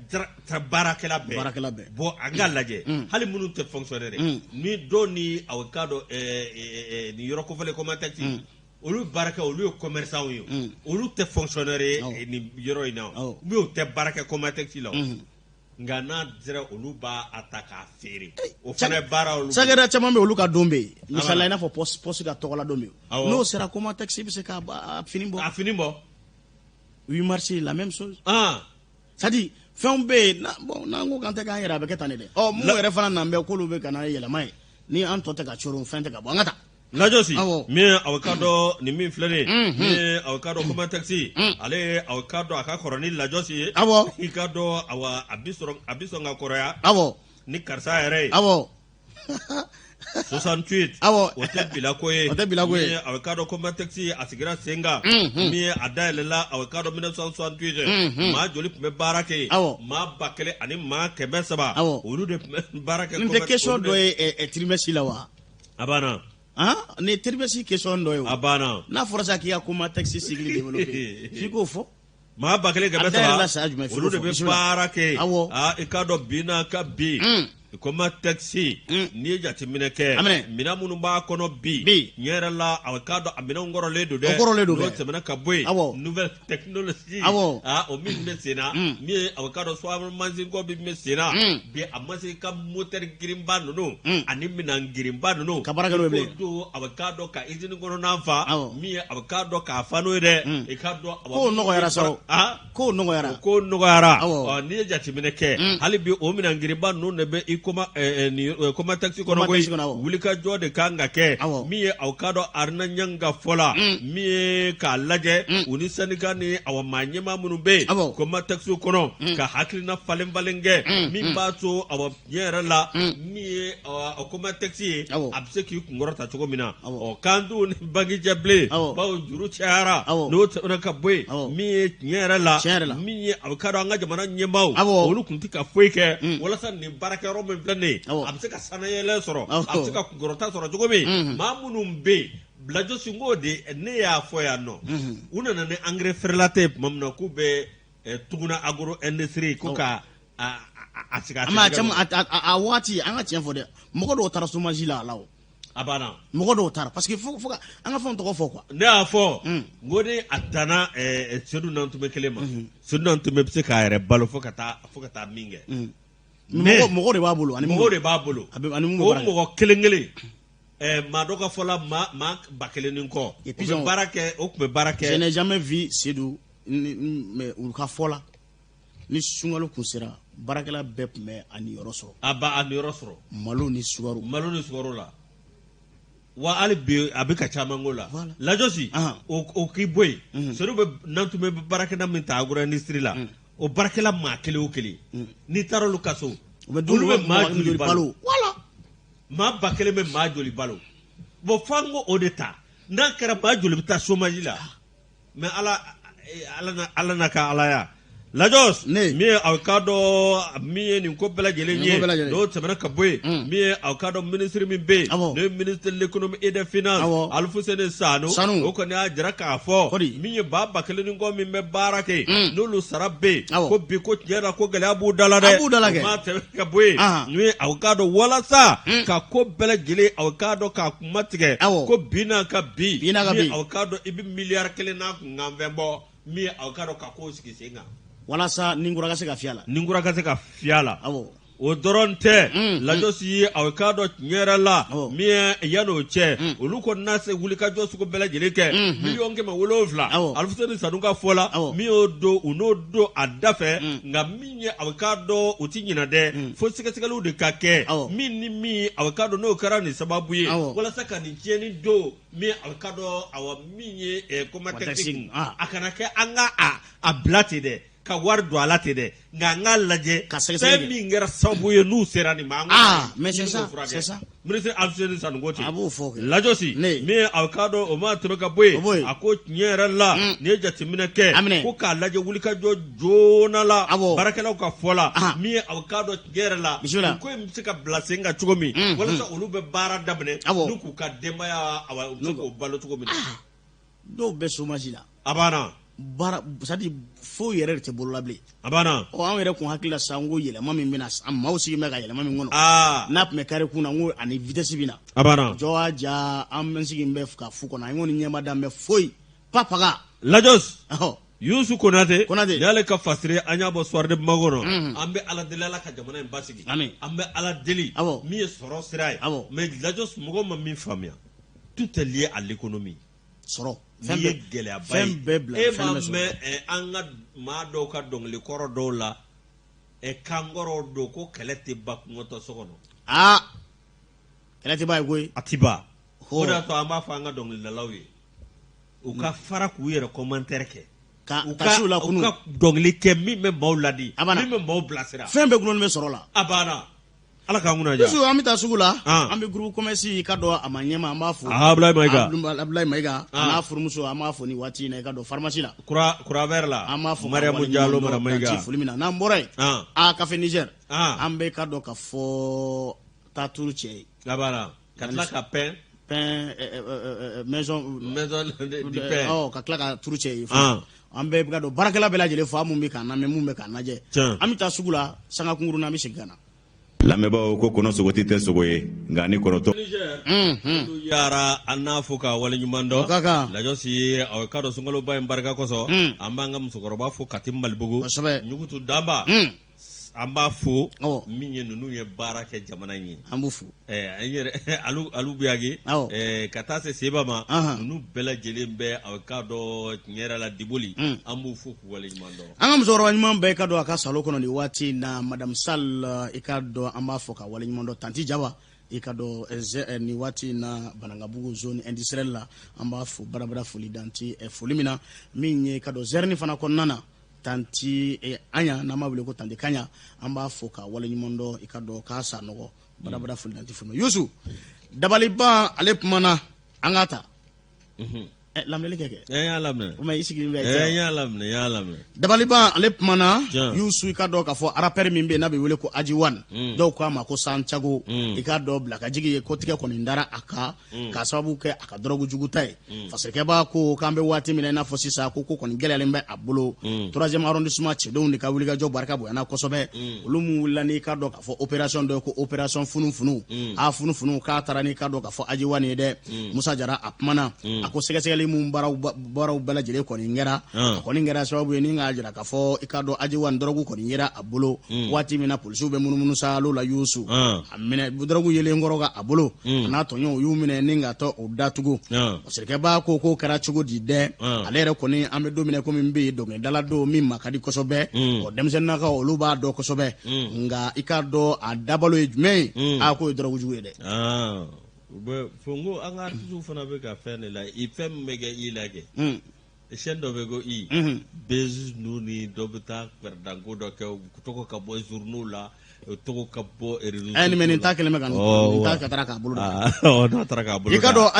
barakela be bo anga laje hali munu te fonctionnaire ni doni awkado ni yoroko fele comme taxi olu baraka olu commerçant yo olu te fonctionnaire ni yoro ina mi o te baraka comme taxi la ngana zera olu ba ataka fere o fana bara olu sagara chama me olu ka dombe misala ina fo post ka tokola dombe no sera comme taxi bi se ka finimbo 8 mars la même chose ça dit fɛnw be bon na ngo kan tɛ kan yɛrɛ a bɛ kɛ tan de dɛ mu yɛrɛ fana nan bɛ k'olu bɛ kana yɛlɛma ye ni an tɔ tɛ ka coron fɛn tɛ ka bɔ an ka taa Lajosi mi awkado ni min flene mi awkado kuma taxi ale awkado aka koroni lajosi ikado awa abiso nga korea ni karsa yere 68 hotel bilakoye mi awkado kuma taxi asigira senga mi adalela awkado 1968 ma joli me barake ma bakele ani ma kebe saba olu de barake kuma question do e trimestre la wa abana ne terbesi question do yo abana na forza ki ya kuma taxi sigli développer fiko fo ma bakele ga besa olu de be barake ikado bina ka bi kuma taxi ni jati mineke mina munu ba kono bi nyera la awkado amina ngoro ledo de no temena ka boy nouvelle technologie o mi mesena mi awkado so manzi ko bi mesena bi amasi ka motor girimba no ani mina girimba no kabaraga no be do awkado ka izini ngoro nafa mi awkado ka fano de ikado ko no yara so ko no yara ni jati mineke hali bi o mina girimba no ne be ikoma ni koma taxi kono goy wulika jode kanga ke mi awkado arna nyanga fola mi ka laje uni sanika ni awamanyema munube koma taxi kono ka haklina falen balenge mi bato awa yera la mi koma taxi abseki ngorata chogo mina o kandu ni bagi jable bawo juru chara no tona ka boy mi yera la mi awkado anga jamana nyembaw olu kuntika foike wala san ni baraka robe blane abseka sana yele soro abseka gorota soro jogobe mamunum be blajo singo de ne ya foya no una na ne engrais ferlate mamna ku be tuguna agro industry ko ka asika ama cham a wati anga tien fo de moko do tara somaji la lawo abana moko do tara parce que faut anga fon to fo quoi ne a fo ngode atana sedu nantume kelema sedu nantume be ka yere balo fo kata minge mɔgɔ de b'a bolo ani mɔgɔ de b'a bolo o mɔgɔ kelen maa dɔ ka fɔ la maa ba kelen ni kɔ o tun bɛ baara kɛ je n'ai jamais vu Seydou mais u ka fɔ la ni sunkalo kun sera baarakɛla bɛɛ tun bɛ a niyɔrɔ sɔrɔ a niyɔrɔ sɔrɔ malo ni sukaro la wa hali bi a bɛ ka caman ko la lajosi o k'i bɔ yen Seydou bɛ n'an tun bɛ baarakɛla min ta agro industrie la o barakela ma kele o kele ni tarolu kaso olu be ma joli balo wala ma ba kele be ma joli balo bo fango o de ta nan kera ma joli ta chômage la mais ala na ka ala ya Lajos mi awkado mi ni ko bela jele nye do temana ka boy mi awkado ministre mi be le ministre de l'économie et des finances Alfoussene Sanu o ko na jara ka fo mi ba bakele ni ko mi me barake no lu sarabe ko bi ko jera ko gele abu dalade ma te ka boy mi awkado wala sa ka ko bela jele awkado ka kumatige ko bina ka bi mi awkado ibi milliard kele na ngamvembo mi awkado ka ko sikisenga walasa ningura ka se ka fiala ningura ka se ka fiala o dɔrɔn tɛ lajosi ye aw k'a dɔn tiɲɛ yɛrɛ la min ye yan'o cɛ olu kɔni n'a se wulikajɔ sugu bɛɛ lajɛlen kɛ 7,700,000 Alfuseni Sanu ka fɔ la min y'o don u n'o don a da fɛ nka min ye aw k'a dɔn u ti ɲinɛ dɛ fo sɛgɛsɛgɛliw de ka kɛ min ni min aw k'a dɔn n'o kɛra nin sababu ye walasa ka nin tiɲɛni don min aw k'a dɔn aw min ye commerce a kana kɛ an ka a bila ten dɛ ka wari don ala ten dɛ nka an k'a lajɛ fɛn min kɛra sababu ye n'u sera nin ma mais c'est ça ministre Alfuseni Sanu ko ten a b'o fɔ lajosi min aw k'a dɔn o ma tɛmɛ ka bɔ yen a ko tiɲɛ yɛrɛ la nin ye jateminɛ kɛ ko k'a lajɛ wulikajɔ joona la baarakɛlaw ka fɔ la min ye aw k'a dɔn tiɲɛ yɛrɛ la nin ko in bɛ se ka bila sen kan cogo min walasa olu bɛ baara daminɛ n'u k'u ka denbaya u bɛ se k'o balo cogo min na dɔw bɛ chômage la a banna baara c'est-à-dire foyi yɛrɛ de tɛ bolola bilen a banna an yɛrɛ kun hakili la sisan ko yɛlɛma min bɛna an maaw sigi bɛ ka yɛlɛma min kɔnɔ n'a tun bɛ kari kun na n ko ani vitesse bɛ na a banna jɔ ja an bɛ sigi bɛ ka fu kɔnɔ an ko ni ɲɛma dan bɛ foyi papaga Lajos Yusu Konate y'ale ka fasire an y'a bɔ soirée de Bamakɔ an bɛ ala deli ala ka jamana in basigi an bɛ ala deli min ye sɔrɔ sira ye mais Lajos mɔgɔ ma min faamuya tout est lié à l'économie sɔrɔ fɛn bɛ gɛlɛyaba ye e ma mɛn an ka maa dɔw ka dɔnkili kɔrɔ dɔw la kankɔrɔw don ko kɛlɛ tɛ ba kungotɔ so kɔnɔ kɛlɛ tɛ ba ye koyi a tɛ ba o de y'a to an b'a fɔ an ka dɔnkilidalaw ye u ka fara k'u yɛrɛ commentaire kɛ u ka dɔnkili kɛ min bɛ maaw ladi min bɛ maaw bilasira fɛn bɛɛ gulonnen bɛ sɔrɔ la a banna ala k'an kunna ja an bɛ taa sugu la an bɛ groupe commerce ka dɔn a ma ɲɛma an b'a fɔ Abdoulaye Mayiga a n'a furumuso an b'a fɔ ni waati in na i ka dɔn pharmacie la Kuravert la an b'a fɔ Mariamu Jalo Madame Mayiga foli min na n'an bɔra yen Café Niger an bɛ ka dɔn ka fɔ Taturu cɛ ye a banna ka tila ka pain maison du pain ka tila ka turu cɛ ye an bɛ ka dɔn baarakɛla bɛɛ lajɛlen fɔ mun bɛ k'an lamɛn mun bɛ k'an lajɛ an bɛ taa sugu la sanga kunkurunna an bɛ segin ka na lamɛnbaaw ko kɔnɔ sogoti tɛ sogo ye nka ni kɔnɔtɔ yara an n'a fɔ ka waleɲuman dɔn Lajos ye aw ka dɔn sunkaloba in barika kosɔn an b'an ka musokɔrɔba fo Kati Malibugu Ɲugutu Danba an b'a fo min ye ninnu ye baara kɛ jamana in ye an b'u fo an yɛrɛ alu buyaki ka taa se Seba ma ninnu bɛɛ lajɛlen bɛ aw ka dɔn tiɲɛ yɛrɛ la Diboli an b'u fo k'u waleɲuman dɔn an ka musokɔrɔba ɲuman bɛɛ ka dɔn a ka salon kɔnɔ nin waati na Madame Sall i ka dɔn an b'a fɔ ka waleɲuman dɔn Tanti Jaba i ka dɔn nin waati na Banangabugu zone industrielle la an b'a fɔ barabara foli danti foli min na min ye ka dɔn Zerni fana kɔnɔna na Tanti Anya n'an b'a wele ko Tanti Kanya an b'a fɔ ka waleɲuman dɔn i ka dɔn k'a sa nɔgɔ barabara foli danti foli Yusu dabaliban ale kumana an ka ta lamɛnli kɛ y'a lamɛn o ma i sigilen bɛ y'a lamɛn dabaliban ale kumana Yusu i ka dɔn k'a fɔ rappeur min bɛ yen n'a bɛ wele ko Aji One dɔw k'a ma ko Santiago i ka dɔn bila ka jigi ye ko tigɛ kɔni dara a kan k'a sababu kɛ a ka dɔrɔgu jugu ta ye fasikɛba ko k'an bɛ waati min na i n'a fɔ sisan ko kɔni gɛlɛyalen bɛ a bolo 3e arrondissement cɛdenw de ka wulikajɔ barika bonyana kosɛbɛ olu mun wulila n'i ka dɔn k'a fɔ opération dɔ ko opération funufunu funufunu k'a taara n'i ka dɔn k'a fɔ Aji One ye dɛ Musa Jara a kumana a ko sɛgɛsɛgɛli mun baaraw bɛɛ lajɛlen kɔni kɛra a kɔni kɛra sababu ye ni k'a jira k'a fɔ i ka dɔn Aji One dɔrɔgu kɔni yera a bolo waati min na polisiw bɛ munumunu sa alo la Yusu a minɛ dɔrɔgu yelen kɔrɔ ka a bolo a n'a tɔɲɔgɔnw y'u minɛ ni ka tɔ o datugu sirikɛba ko k'o kɛra cogo di dɛ ale yɛrɛ kɔni an bɛ don min komi bɛ yen dɔnkilidala don min ma ka di kosɛbɛ denmisɛnninnakaw olu b'a dɔn kosɛbɛ nka i ka dɔn a dabalo ye jumɛn ye k'o ye dɔrɔgu jugu ye dɛ fongo an ka artisiw fana bɛ ka fɛn de la i fɛn min bɛ kɛ i la kɛ siyɛn dɔ bɛ ko i Bezu ninnu ni dɔ bɛ taa pɛrɛdanko dɔ kɛ u tɔgɔ ka bɔ journaux la u tɔgɔ ka bɔ réseaux ni mɛ nin ta kelen bɛ ka nin ta ka taara k'a bolo n'a taara k'a bolo i ka dɔn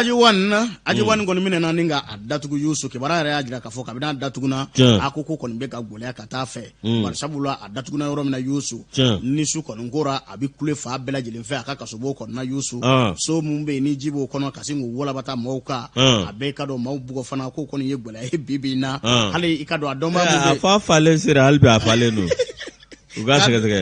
Aji One kɔni minɛ na ni ka a datugu Yusu kibaruya yɛrɛ y'a jira k'a fɔ kabini a datuguna a ko kɔni bɛ ka gɛlɛya ka taa fɛ bari sabula a datuguna yɔrɔ min na Yusu ni su kɔni kora a bɛ kule fa bɛɛ lajɛlen fɛ a ka kasobo kɔnɔna Yusu so mun bɛ yen ni ji b'o kɔnɔ ka sin k'o walabata mɔgɔw kan a bɛɛ ka dɔn maaw bugɔ fana ko kɔni ye gɛlɛya ye bi na hali i ka dɔn a dɔnbaa a fa falen sera hali bi a falen don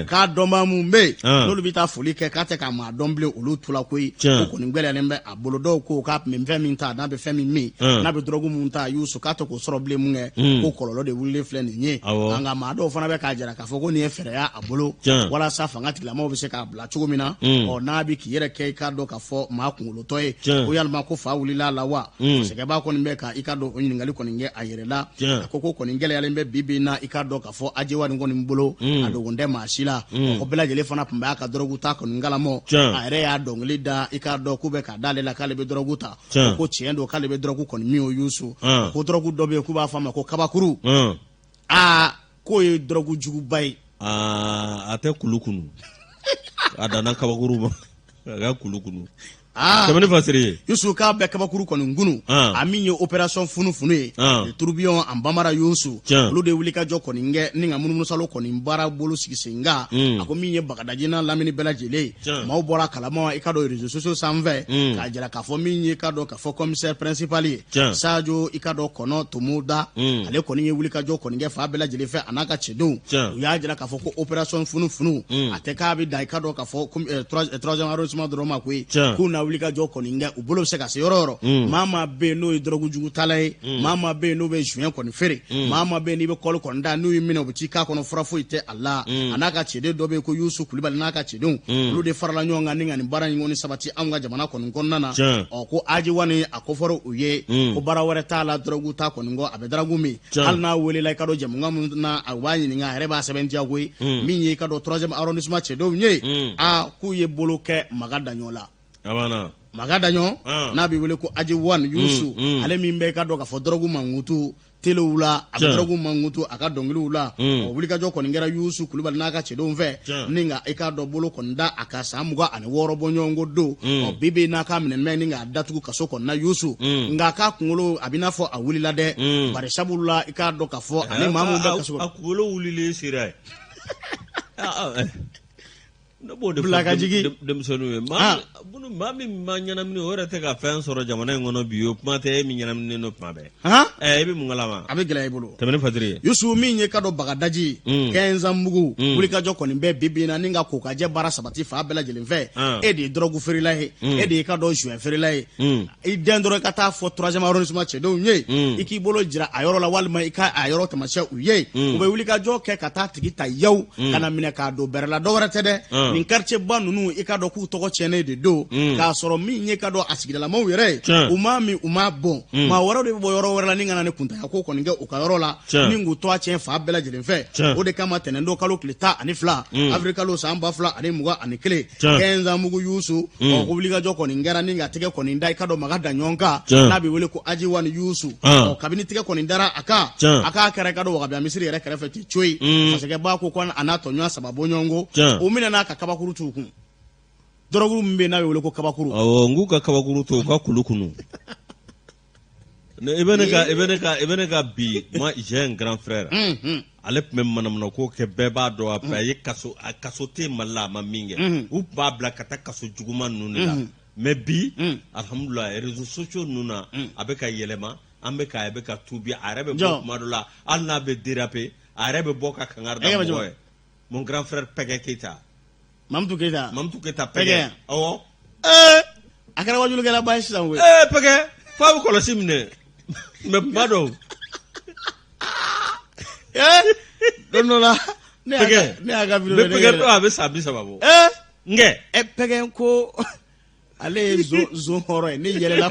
k'a dɔnba mun bɛ yen n'olu bɛ taa foli kɛ k'a tɛ ka maa dɔn bilen olu tula koyi ko kɔni gbɛlɛnnen bɛ a bolo dɔw ko k'a tun bɛ fɛn min ta n'a bɛ fɛn min min n'a bɛ dɔrɔgu mun ta Yusu k'a tɛ k'o sɔrɔ bilen mun kɛ ko kɔlɔlɔ de wulilen filɛ nin ye nka maa dɔw fana bɛ k'a jira k'a fɔ ko nin ye fɛɛrɛ a bolo walasa fanga tigilamɔgɔw bɛ se k'a bila cogo min na n'a bɛ k'i yɛrɛ kɛ i k'a dɔn k'a fɔ maa kunkolotɔ ye ko yalima ko fa wulila la wa sɛgɛba kɔni bɛ ka i ka dɔn o ɲininkali kɔni kɛ a yɛrɛ la a ko kɔni gɛlɛyalen bɛ bi na i ka dɔn k'a fɔ Ajiwa nin kɔni bolo a dogon tɛ maa si la ko bɛɛ lajɛlen fana tun b'a ka dɔrɔgu ta kɔni galamɔ a yɛrɛ y'a dɔnkili da i ka dɔn k'u bɛ k'a d'ale la k'ale bɛ dɔrɔgu ta ko tiɲɛ don k'ale bɛ dɔrɔgu kɔni min o Yusu ko dɔrɔgu dɔ bɛ yen k'u b'a fɔ a ma ko kabakuru k'o ye dɔrɔgu juguba ye a tɛ kulu kunu a danna kabakuru ma a ka kulu kunu tɛmɛni fasiri ye Yusu k'a bɛ kabakuru kɔni kunu a min ye opération funu ye tourbillon en bambara Yusu olu de wuli ka jɔ kɔni kɛ ni ka munumunusalo kɔni baara bolo sigi sen kan a ko min ye Bagadaji n'a lamini bɛɛ lajɛlen maaw bɔra kalama i ka dɔn réseaux sociaux sanfɛ k'a jira k'a fɔ min ye k'a dɔn k'a fɔ commissaire principal ye Sadio i ka dɔn Kɔnɔ Tomoda ale kɔni ye wuli ka jɔ kɔni kɛ fa bɛɛ lajɛlen fɛ a n'a ka cɛdenw u y'a jira k'a fɔ ko opération funu a tɛ k'a bɛ da i ka dɔn k'a fɔ 3e arrondissement dɔrɔn ma koyi k'u na wuli ka jɔ kɔni kɛ u bolo bɛ se ka se yɔrɔ yɔrɔ maa bɛ yen n'o ye dɔrɔgu jugu tala ye maa bɛ yen n'o bɛ juin kɔni feere maa bɛ yen n'i bɛ kɔli kɔni da n'u y'i minɛ u bɛ t'i k'a kɔnɔ fura foyi tɛ a la a n'a ka cɛden dɔ bɛ yen ko Yusu Kulibali n'a ka cɛdenw olu de farala ɲɔgɔn kan ni ka nin baara in kɔni sabati anw ka jamana kɔni kɔnɔna na ko Ajiwa ni a kofɔra u ye ko baara wɛrɛ t'a la dɔrɔgu ta kɔni kɔ a bɛ dɔrɔgu min hali n'a welela i ka dɔn jamukan min na a b'a ɲininka a yɛrɛ b'a sɛbɛntiya koyi min ye i ka dɔn 3e arrondissement cɛdenw ye k'u ye bolo kɛ Maga Daɲɔn la Maga Daɲɔn n'a bɛ wele ko Ajiwa Yusu ale min bɛ i ka dɔn k'a fɔ dɔrɔgu mankutu telew la a bɛ dɔrɔgu mankutu a ka dɔnkiliw la wulikajɔ kɔni kɛra Yusu Kulibali n'a ka cɛdenw fɛ ni nka i ka dɔn bolo kɔni da a ka san 26 bɔ ɲɔgɔn ko don bibi n'a ka minɛ mɛn ni k'a datugu kaso kɔni na Yusu nka a ka kunkolo a bɛ n'a fɔ a wulila dɛ bari sabula i ka dɔn k'a fɔ ale maa min bɛ kaso a kunkolo wulilen sera ye ne b'o de fɔ denmisɛnninw ye maa min ma ɲɛnamini o yɛrɛ tɛ ka fɛn sɔrɔ jamana in kɔnɔ bi o kuma tɛ e min ɲɛnaminen don tuma bɛɛ i bɛ mun kalama a bɛ gɛlɛya i bolo tɛmɛni fasiri ye Yusu min ye ka dɔn Bagadaji Kɛnzanbugu wulikajɔ kɔni bɛɛ bibi na ni ka kokajɛ baara sabati fa bɛɛ lajɛlen fɛ e de ye dɔrɔgu feerela ye e de ye ka dɔn juin feerela ye i den dɔrɔn ka taa fɔ 3e arrondissement cɛdenw ye i k'i bolo jira a yɔrɔ la walima i ka a yɔrɔ tamasiyɛn u ye u bɛ wulikajɔ kɛ ka taa tigi ta yawu ka na minɛ k'a don bɛrɛ la dɔwɛrɛ tɛ dɛ nin quartier ba ninnu i ka dɔn k'u tɔgɔ tiɲɛnen de don k'a sɔrɔ min ye ka dɔn a sigidalamaw yɛrɛ ye u m'a min u m'a bɔn maa wɛrɛw de bɛ bɔ yɔrɔ wɛrɛ la ni ka na ni kuntanya ko kɔni kɛ u ka yɔrɔ la ni k'u to a tiɲɛ fa bɛɛ lajɛlen fɛ o de kama tɛnɛndon kalo tile 12 avril kalo san 2021 Kɛnzanbugu Yusu ko wulikajɔ kɔni kɛra ni ka tigɛ kɔni da i ka dɔn Maga Daɲɔn kan n'a bɛ wele ko Ajiwa Yusu kabini tigɛ kɔni dara a kan a k'a kɛra i ka dɔn Wagabiya misiri yɛrɛ kɛrɛfɛ ten coyi masakɛba ko a n'a tɔɲɔgɔn 3 bɔ ɲɔgɔn ko o minɛ n'a ka kabakuru t'u kun dɔrɔgu min bɛ n'a bɛ wele ko kabakuru n k'u ka kabakuru to u ka kulu kunu i bɛ ne ka bi moi j'ai un grand frère ale tun bɛ manamana ko kɛ bɛɛ b'a dɔn a bɛɛ a ye kaso tɛ Mali la a ma min kɛ u b'a bila ka taa kaso juguman ninnu de la mais bi alhamdulilah réseaux sociaux ninnu na a bɛ ka yɛlɛma an bɛ ka tubi a yɛrɛ bɛ bɔ tuma dɔ la hali n'a bɛ déraper a yɛrɛ bɛ bɔ ka kangari da mɔgɔ ye mon grand frère Pɛgɛ Keyita Mamutu Keyita Pɛgɛ awɔ a kɛra wajulikɛla ba ye sisan koyi Pɛgɛ f'a bɛ kɔlɔsi minɛ mais kuma dɔw don dɔ la ne y'a ka video Pɛgɛ dɔw a bɛ san 30 bɔ nkɛ Pɛgɛ ko ale ye zon hɔrɔn ye ne yɛlɛla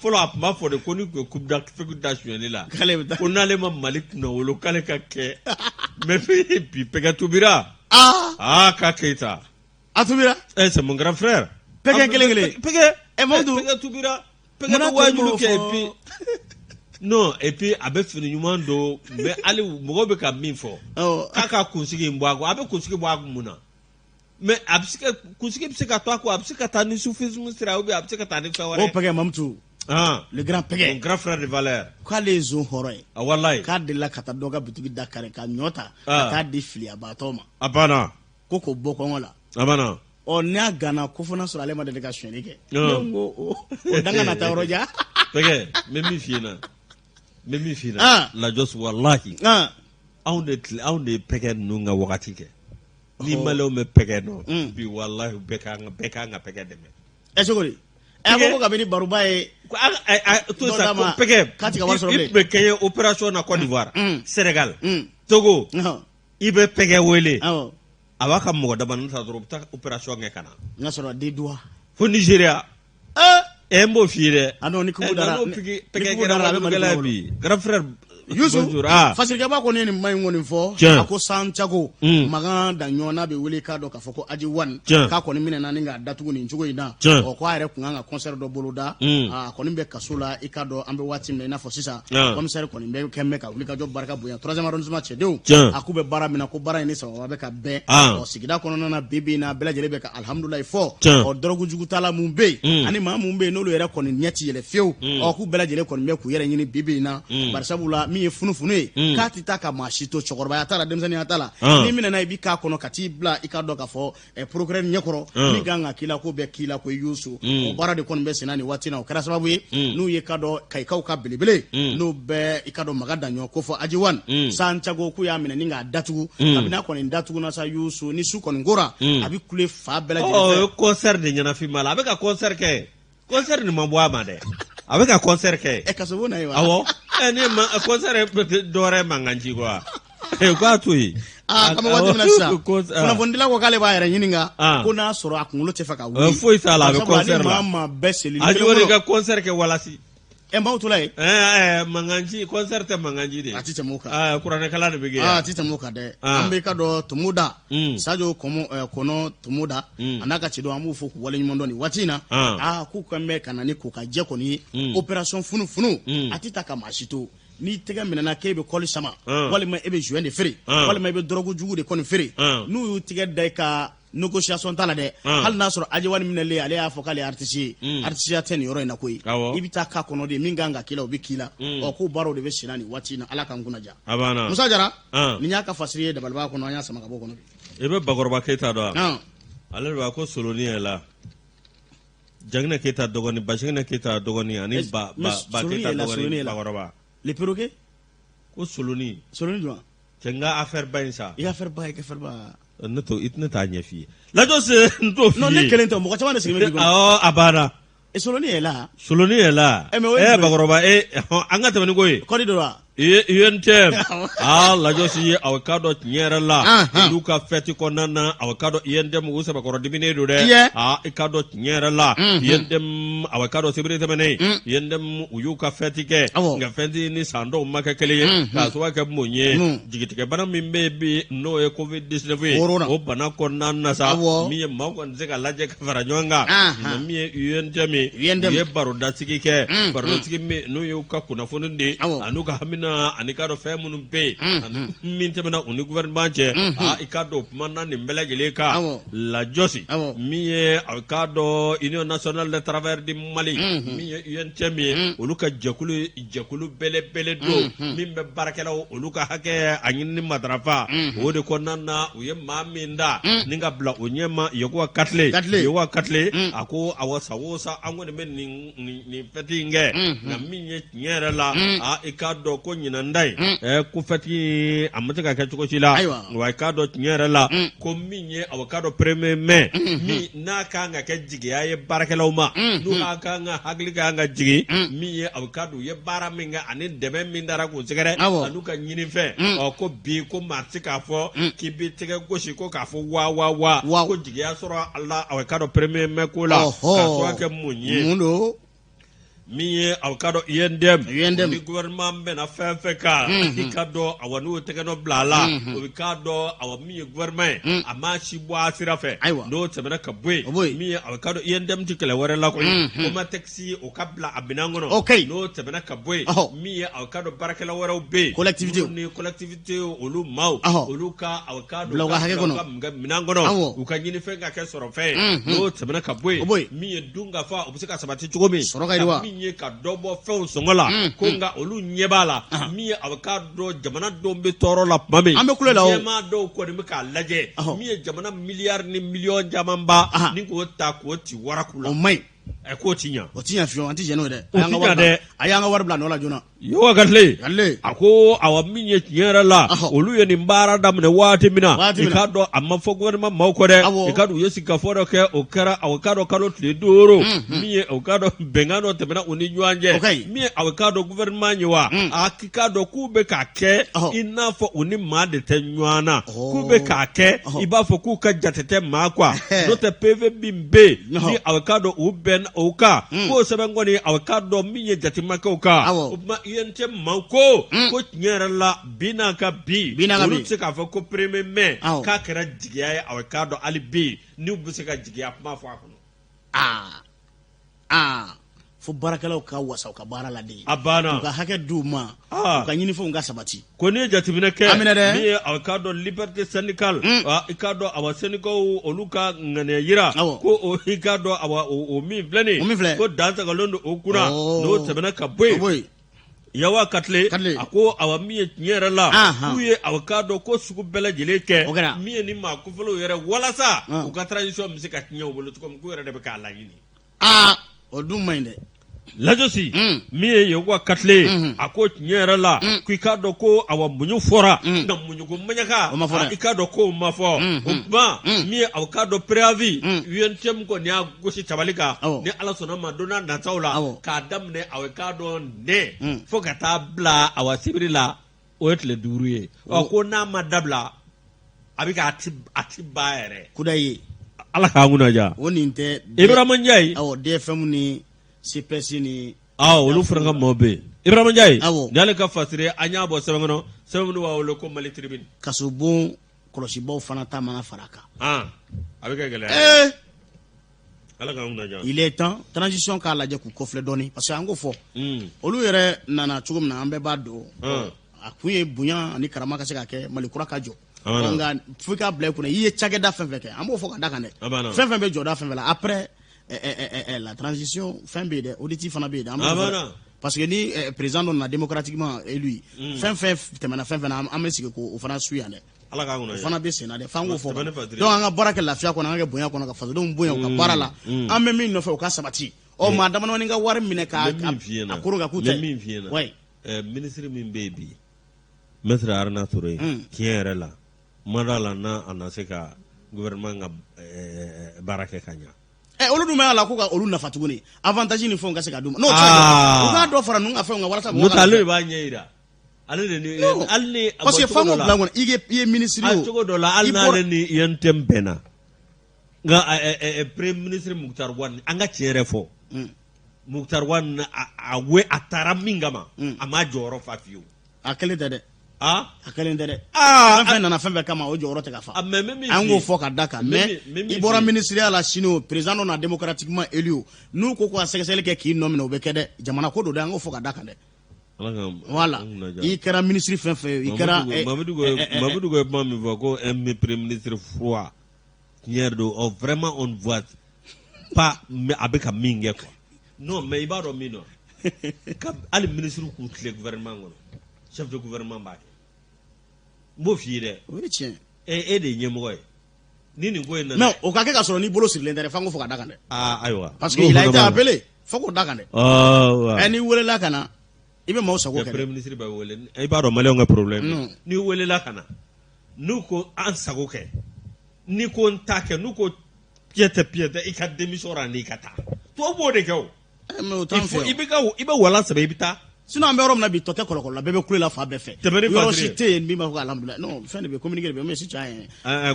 fɔlɔ a tun b'a fɔ de ko ni tun ye coupe d'Afrique da sonyɛli la ko n'ale ma Mali kunnawolo k'ale ka kɛ mais bi Pɛgɛ tubira k'a Keyita a tubira c'est mon grand frère Pɛgɛ kelen Pɛgɛ Mamadou Pɛgɛ tubira Pɛgɛ bɛ wajulu kɛ et puis non et puis a bɛ fini ɲuman don mais hali mɔgɔw bɛ ka min fɔ k'a ka kunsigi in bɔ a kɔ a bɛ kunsigi bɔ a kun mun na mais a bɛ se ka kunsigi bɛ se ka to a kɔ a bɛ se ka taa ni soufisme sira ou bien a bɛ se ka taa ni fɛn wɛrɛ o Pɛgɛ Mamutu le grand Pɛgɛ mon grand frère de valeur k'ale ye zon hɔrɔn ye walayi k'a delila ka taa dɔ ka bitigi da kari ka ɲɔ ta ka taa di filiyabaatɔ ma a banna ko k'o bɔ kɔngɔ la a banna n'a gana ko fana sɔrɔ ale ma deli ka sonyɛli kɛ ne ko o danga na taa yɔrɔ jan Pɛgɛ n bɛ min f'i ɲɛna lajɔsi walahi anw de pɛgɛ ninnu ka wagati kɛ ni malɛnw bɛ pɛgɛ dɔn bi wallahi bɛɛ kan ka pɛgɛ dɛmɛ. Est-ce que ko kabini baruba ye to sa ko pɛgɛ i bɛ kɛ opération na Côte d'Ivoire Sénégal Togo i bɛ pɛgɛ wele a b'a ka mɔgɔ dama ta dɔrɔn u bɛ taa opération kɛ ka na n'a sɔrɔ des doigts fo Nigeria n b'o f'i ye dɛ a non ni kubu dara pɛgɛ kɛra wale bi grand frère Yusuf fasirikɛba kɔni ye nin ma in kɔni fɔ a ko Santiago Magan da ɲɔgɔn n'a bɛ wele k'a dɔn k'a fɔ ko Aji Wan k'a kɔni minɛna ni k'a datugu nin cogo in na ɔ k'a yɛrɛ kun kan ka concert dɔ boloda a kɔni bɛ kaso la i k'a dɔn an bɛ waati min na i n'a fɔ sisan commissaire kɔni bɛ kɛ mɛn ka wuli ka jɔ barika bonya 3e arrondissement cɛdenw a k'u bɛ baara min na ko baara in ni sababa bɛ ka bɛn ɔ sigida kɔnɔna na bi na bɛɛ lajɛlen bɛ ka alhamdulilayi fɔ ɔ dɔrɔgu jugutala mun bɛ yen ani maa mun bɛ yen n'olu yɛrɛ kɔni ɲɛ ti yɛlɛ fiyewu ɔ k'u bɛɛ lajɛlen kɔni bɛ k'u yɛrɛ ɲini bi na barisabula min ye funufunu ye k'a ti taa ka maa si to cɛkɔrɔbaya t'a la denmisɛnninya t'a la ni minɛna i b'i k'a kɔnɔ ka t'i bila i k'a dɔn k'a fɔ procureur ɲɛkɔrɔ min kan ka k'i la ko bɛɛ k'i la ko Yusu o baara de kɔni bɛ senna nin waati na o kɛra sababu ye n'u ye k'a dɔn Kayikaw ka belebele n'u bɛɛ i k'a dɔn Maga Daɲɔn ko fɔ Aji Wan Santiago k'u y'a minɛ ni k'a datugu kabini a kɔni datugu na sa Yusu ni su kɔni kora a bɛ kule fa bɛɛ lajɛlen fɛ. o concert de ɲɛnafin la a bɛ ka concert kɛ concert nin ma bɔ a ma dɛ a bɛ ka concert kɛ kasobo na ye wa awɔ ni concert dɔwɛrɛ mankan ci quoi k'a to yen kama waati min na sisan kunnafonidila ko k'ale b'a yɛrɛ ɲininka ko n'a sɔrɔ a kunkolo tɛ fɛ ka wuli foyi t'a la a bɛ concert la maa bɛɛ seli a jɔlen ka concert kɛ walasi maaw tora yen mankanci concert tɛ mankanci de a ti tɛmɛ o kan kuranɛkala de bɛ kɛ a ti tɛmɛ o kan dɛ an bɛ ka dɔn Tumuda Sadio Kɔnɔ Tumuda a n'a ka cidɔn an b'u fɔ k'u waleɲuman dɔn nin waati in na k'u kan bɛ ka na ni ko ka jɛ kɔni ye opération funufunu a ti ta ka maa si to n'i tɛgɛ minɛna k'e bɛ kɔli sama walima e bɛ joint de feere walima e bɛ dɔrɔgu jugu de kɔni feere n'u y'u tigɛ da i ka négociation t'a la dɛ hali n'a sɔrɔ Aji Wan minɛlen ale y'a fɔ k'ale artiste ye artiste tɛ nin yɔrɔ in na koyi i bɛ taa k'a kɔnɔ de min kan ka k'i la o bɛ k'i la k'o baaraw de bɛ senna nin waati in na Ala k'an kunna ja Musa Jara nin y'a ka fasiri ye Dabaliba kɔnɔ an y'a sama ka bɔ kɔnɔ i bɛ Bakɔrɔba Keyita dɔn wa ale de b'a ko Soloni yɛrɛ la Janginɛ Keyita dɔgɔnin Basinginɛ Keyita dɔgɔnin ani ba Keyita dɔgɔnin Bakɔrɔba le perroquet ko Soloni jɔn cɛ n ka affaire ba in sa i affaire ba ne t'a ɲɛ f'i ye lajɔ se n t'o f'i ye non ne kelen tɛ mɔgɔ caman de sigilen bɛ a banna Soloni yɛ la Bakɔrɔba an ka tɛmɛ ni ko ye kɔdi dɔ wa UNTM lajɔsi aw ka dɔn tiɲɛ yɛrɛ la olu ka fɛti kɔnɔna na aw ka dɔn UNTM u sɛbɛkɔrɔ diminen don dɛ i ka dɔn tiɲɛ yɛrɛ la UNTM aw ka dɔn sibiri tɛmɛnen UNTM u y'u ka fɛti kɛ nka fɛti ni san dɔw ma kɛ kelen ye k'a sababu kɛ mun ye jigitigɛbana min bɛ bi n'o ye COVID-19 ye o bana kɔnɔna na sa min ye maaw kɔni tɛ se ka lajɛ ka fara ɲɔgɔn kan min ye UNTM ye u ye barodasigi kɛ barodasigi min n'u y'u ka kunnafoni di an'u ka hamina ani ka dɔn fɛn minnu bɛ yen min tɛmɛna u ni gouvernement cɛ i ka dɔn kumana nin bɛɛ lajɛlen kan lajɔsi min ye a ka dɔn Union nationale des travailleurs du Mali min ye UNTM ye olu ka jɛkulu bɛlɛbɛlɛ don min bɛ baarakɛlaw olu ka hakɛ a ɲinini matarafa o de kɔnɔna na u ye maa min da ni ka bila o ɲɛma Yeguwa Katile a ko awɔ sago sa an kɔni bɛ nin fɛti in kɛ nka min ye tiɲɛ yɛrɛ la i ka dɔn ko ɲinanda ye ko fɛti a ma se ka kɛ cogo si la wa i k'a dɔn tiɲɛ yɛrɛ la ko min ye aw k'a dɔn premier mai min n'a kan ka kɛ jigiya ye baarakɛlaw ma n'u kan ka hakili kan ka jigi min ye aw k'a dɔn u ye baara min kɛ ani dɛmɛ min dara k'u sɛgɛrɛ an'u ka ɲini fɛ ko bi ko maa ti k'a fɔ k'i bɛ tɛgɛ gosi ko k'a fɔ wa ko jigiya sɔrɔ a la aw k'a dɔn premier mai ko la k'a sɔrɔ kɛ mun ye min ye aw ka dɔn UNDM ni gouvernement bɛna fɛn fɛn kan i ka dɔn awa n'u tɛgɛ dɔ bila a la o bɛ k'a dɔn awa min ye gouvernement ye a ma si bɔ a sira fɛ n'o tɛmɛna ka bɔ yen min ye aw ka dɔn UNDM ti kɛlɛ wɛrɛ la koyi ko ma taxi o ka bila a minɛn kɔnɔ n'o tɛmɛna ka bɔ yen min ye aw ka dɔn baarakɛla wɛrɛw bɛ yen ni collectivité olu maaw olu ka aw ka dɔn minɛn kɔnɔ u ka ɲini fɛn ka kɛ sɔrɔ fɛn ye n'o tɛmɛna ka bɔ yen min ye dun ka fa o bɛ se ka sabati cogo min ye ka dɔ bɔ fɛnw sɔngɔ la ko nka olu ɲɛ b'a la min ye a bɛ k'a dɔn jamana dɔw bɛ tɔɔrɔ la tuma min ɲɛmaa dɔw kɔni bɛ k'a lajɛ min ye jamana miliyari ni miliyɔn caman ba ni k'o ta k'o ci waraku la ko tinya o tinya fiyo anti jeno de ayanga war bla no la jona yo gatle ako awa minye tinyara la olu ye nimbara damne wati mina ikado amma fo gouvernement mawko de ikado yesi ka fo ke o kara awkado kalo tle doro miye awkado bengano tebena uni juanje miye awkado gouvernement nyiwa akikado kube ka ke ina fo uni made tenywana kube ka ke iba fo ku ka jatete makwa no te pv bimbe ni awkado uben oka ko sebengoni awkado miye jatimaka oka yente mauko ko nyera la binaka bi ulu ka fa ko premier me ka kera jigiya awkado ali bi ni ubuse ka jigiya ma fa ko fo barakalaw ka wasa ka bara la de abana ka hake duma ka nyini fo nga sabati ko ne jatimina ke mi awkado liberté syndicale ikado awa syndical oluka ngane yira ko ikado awa o mi blani ko danza ka londo okuna no tebena ka boy yawa katle ako awa miye nyera la kuye awkado ko suku bela jeleke miye ni ma ku folo yere wala sa ko ka transition musika nyaw bolo ko ko yere de be ka la yini o dum mayde lajosi miye yawa katle ako nyera la ku ikado ko awa munyu fora na munyu ko manyaka ikado ko mafo ba miye awkado préavis yentem ko nya gosi tabalika ni ala sona madonna na tawla ka damne awkado ne fo ka tabla awa sibrila o etle duruye ko na madabla abika ati baere kudaye ala ka nguna ja woni nte Ibrahima Ndiaye DFM ni CPC ni olu franga mobe Ibrahima Ndiaye dale ka fasire anya bo sebengno wa wolo ko mali tribune kasubon kolosi baw fana ta mana faraka abika gele ala ka nguna ja il est temps transition ka la je ku kofle doni parce que ango fo olu yere nana chugum na ambe bado akuye bunya ni karama ka se ka ke mali kura ka jo nga fuka blé kuna yiye chageda fenfeke ambo fo ka dakane fenfembe joda fenfela après la transition fin bede auditif fana bede parce que ni président on a démocratiquement élu fin temana fin amesike ko fana suyane ala ka ngona fana be sena de fango fo donc anga baraka lafia ko nga bonya ko nga faso donc bonya ko barala amme min no fe ko sabati o ma dama no nga war mine ka akuru ga kute ouais ministre min baby maître Arna Touré tiere la madala na anaseka gouvernement nga baraka kanya olu dum ala ko ka olu nafa tuguni avantage ni fo nga se ka dum no uga do fara nu afa nga wala sa no tale ba nyeira ale ni alle parce que fango blangon iye ministre o to do la alna ni yentem bena nga premier ministre Muktar Wan anga tiere fo Muktar Wan awe atara mingama ama joro fafiu akele dede akele dede nana fembe kama o joro te kafa ango fo ka daka mais ibora ministre ala sino président on a démocratiquement élu nous ko ko sekesele ke ki nomine obekede jamana ko do de ango fo ka daka de voilà il kera ministre fenfe il kera Mamadou Go mami vako un premier ministre froid nierdo vraiment on voit pas avec a minge quoi non mais ibaro mino ali ministre ku clé gouvernement chef de gouvernement ba mo fiire oui tiens et de nyemgoy nini ngoy na non o ka ke ka soro ni bolo sur l'internet fango fo ka dakande aywa parce que il a été appelé fo ko dakande ani wole la kana ibe mo sago ke premier ministre ba wole e ba do male nga problème ni wole la kana nuko an sago ke ni ko ntake nuko piete ika démission randi kata to bo de ko il faut ibe wala sabe ibita sinon ambe rom na bi toke kolokolo la bebe kule la fa be fe yo cité mi ma ko alhamdulillah non fin de be communiquer be mais si cha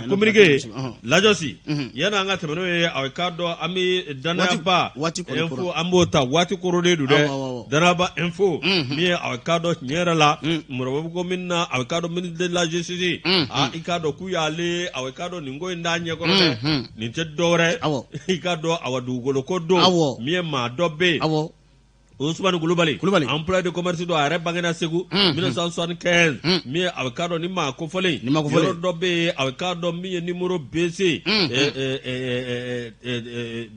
communiquer la josi yana nga temeno e awkado ami danaba info ambota wati korode du de danaba info mi awkado nyera la muro ko minna awkado ministre de la justice ikado ku yale awkado ningo ndanye ko ni te dore ikado awadu golo ko do mi ma dobe Ousmane Koulibaly emploi de commerce do are bangena Segu 1975 mi avocado ni ma ko fole yoro do be avocado mi numéro BC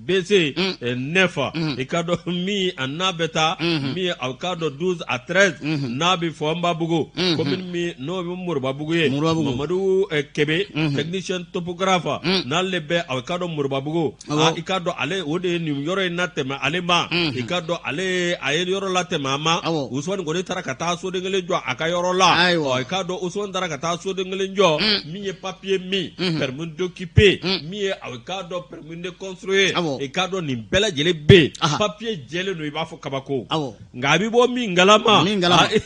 BC 9 ikado mi anabeta mi avocado 12 à 13 nabi fomba bugo commune mi no Mourba bugo ye Mamadou Kebe technicien topographe na lebe avocado Mourba bugo ikado ale ode ni yoro natema ale ma ikado ale ayel yoro la temama Ousmane ngone tarakata so de ngele jo aka yoro la o ikado Ousmane tarakata so de ngele jo mi papier mi permis d'occuper mi avocado permis de construire ikado ni bela jele be papier jele no iba fo kabako ngabi bo mi ngalama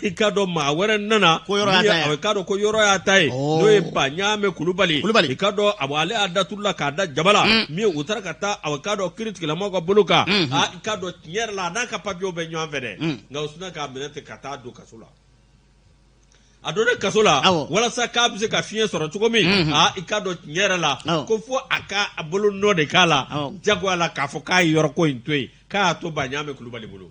ikado ma were nana mi avocado ko yoro ya tai no e banyame Koulibaly ikado abale adatulla kada jabala mi utarakata avocado critique la mako buluka ikado tier la naka papier be nyo vede nga usuna ka minete kata do kasula adone kasola wala sa ka bise ka fien soro tuko mi ikado nyera la ko fo aka abolo no de kala jagwala ka fo ka yor ko intwe ka to banyame Koulibaly bolo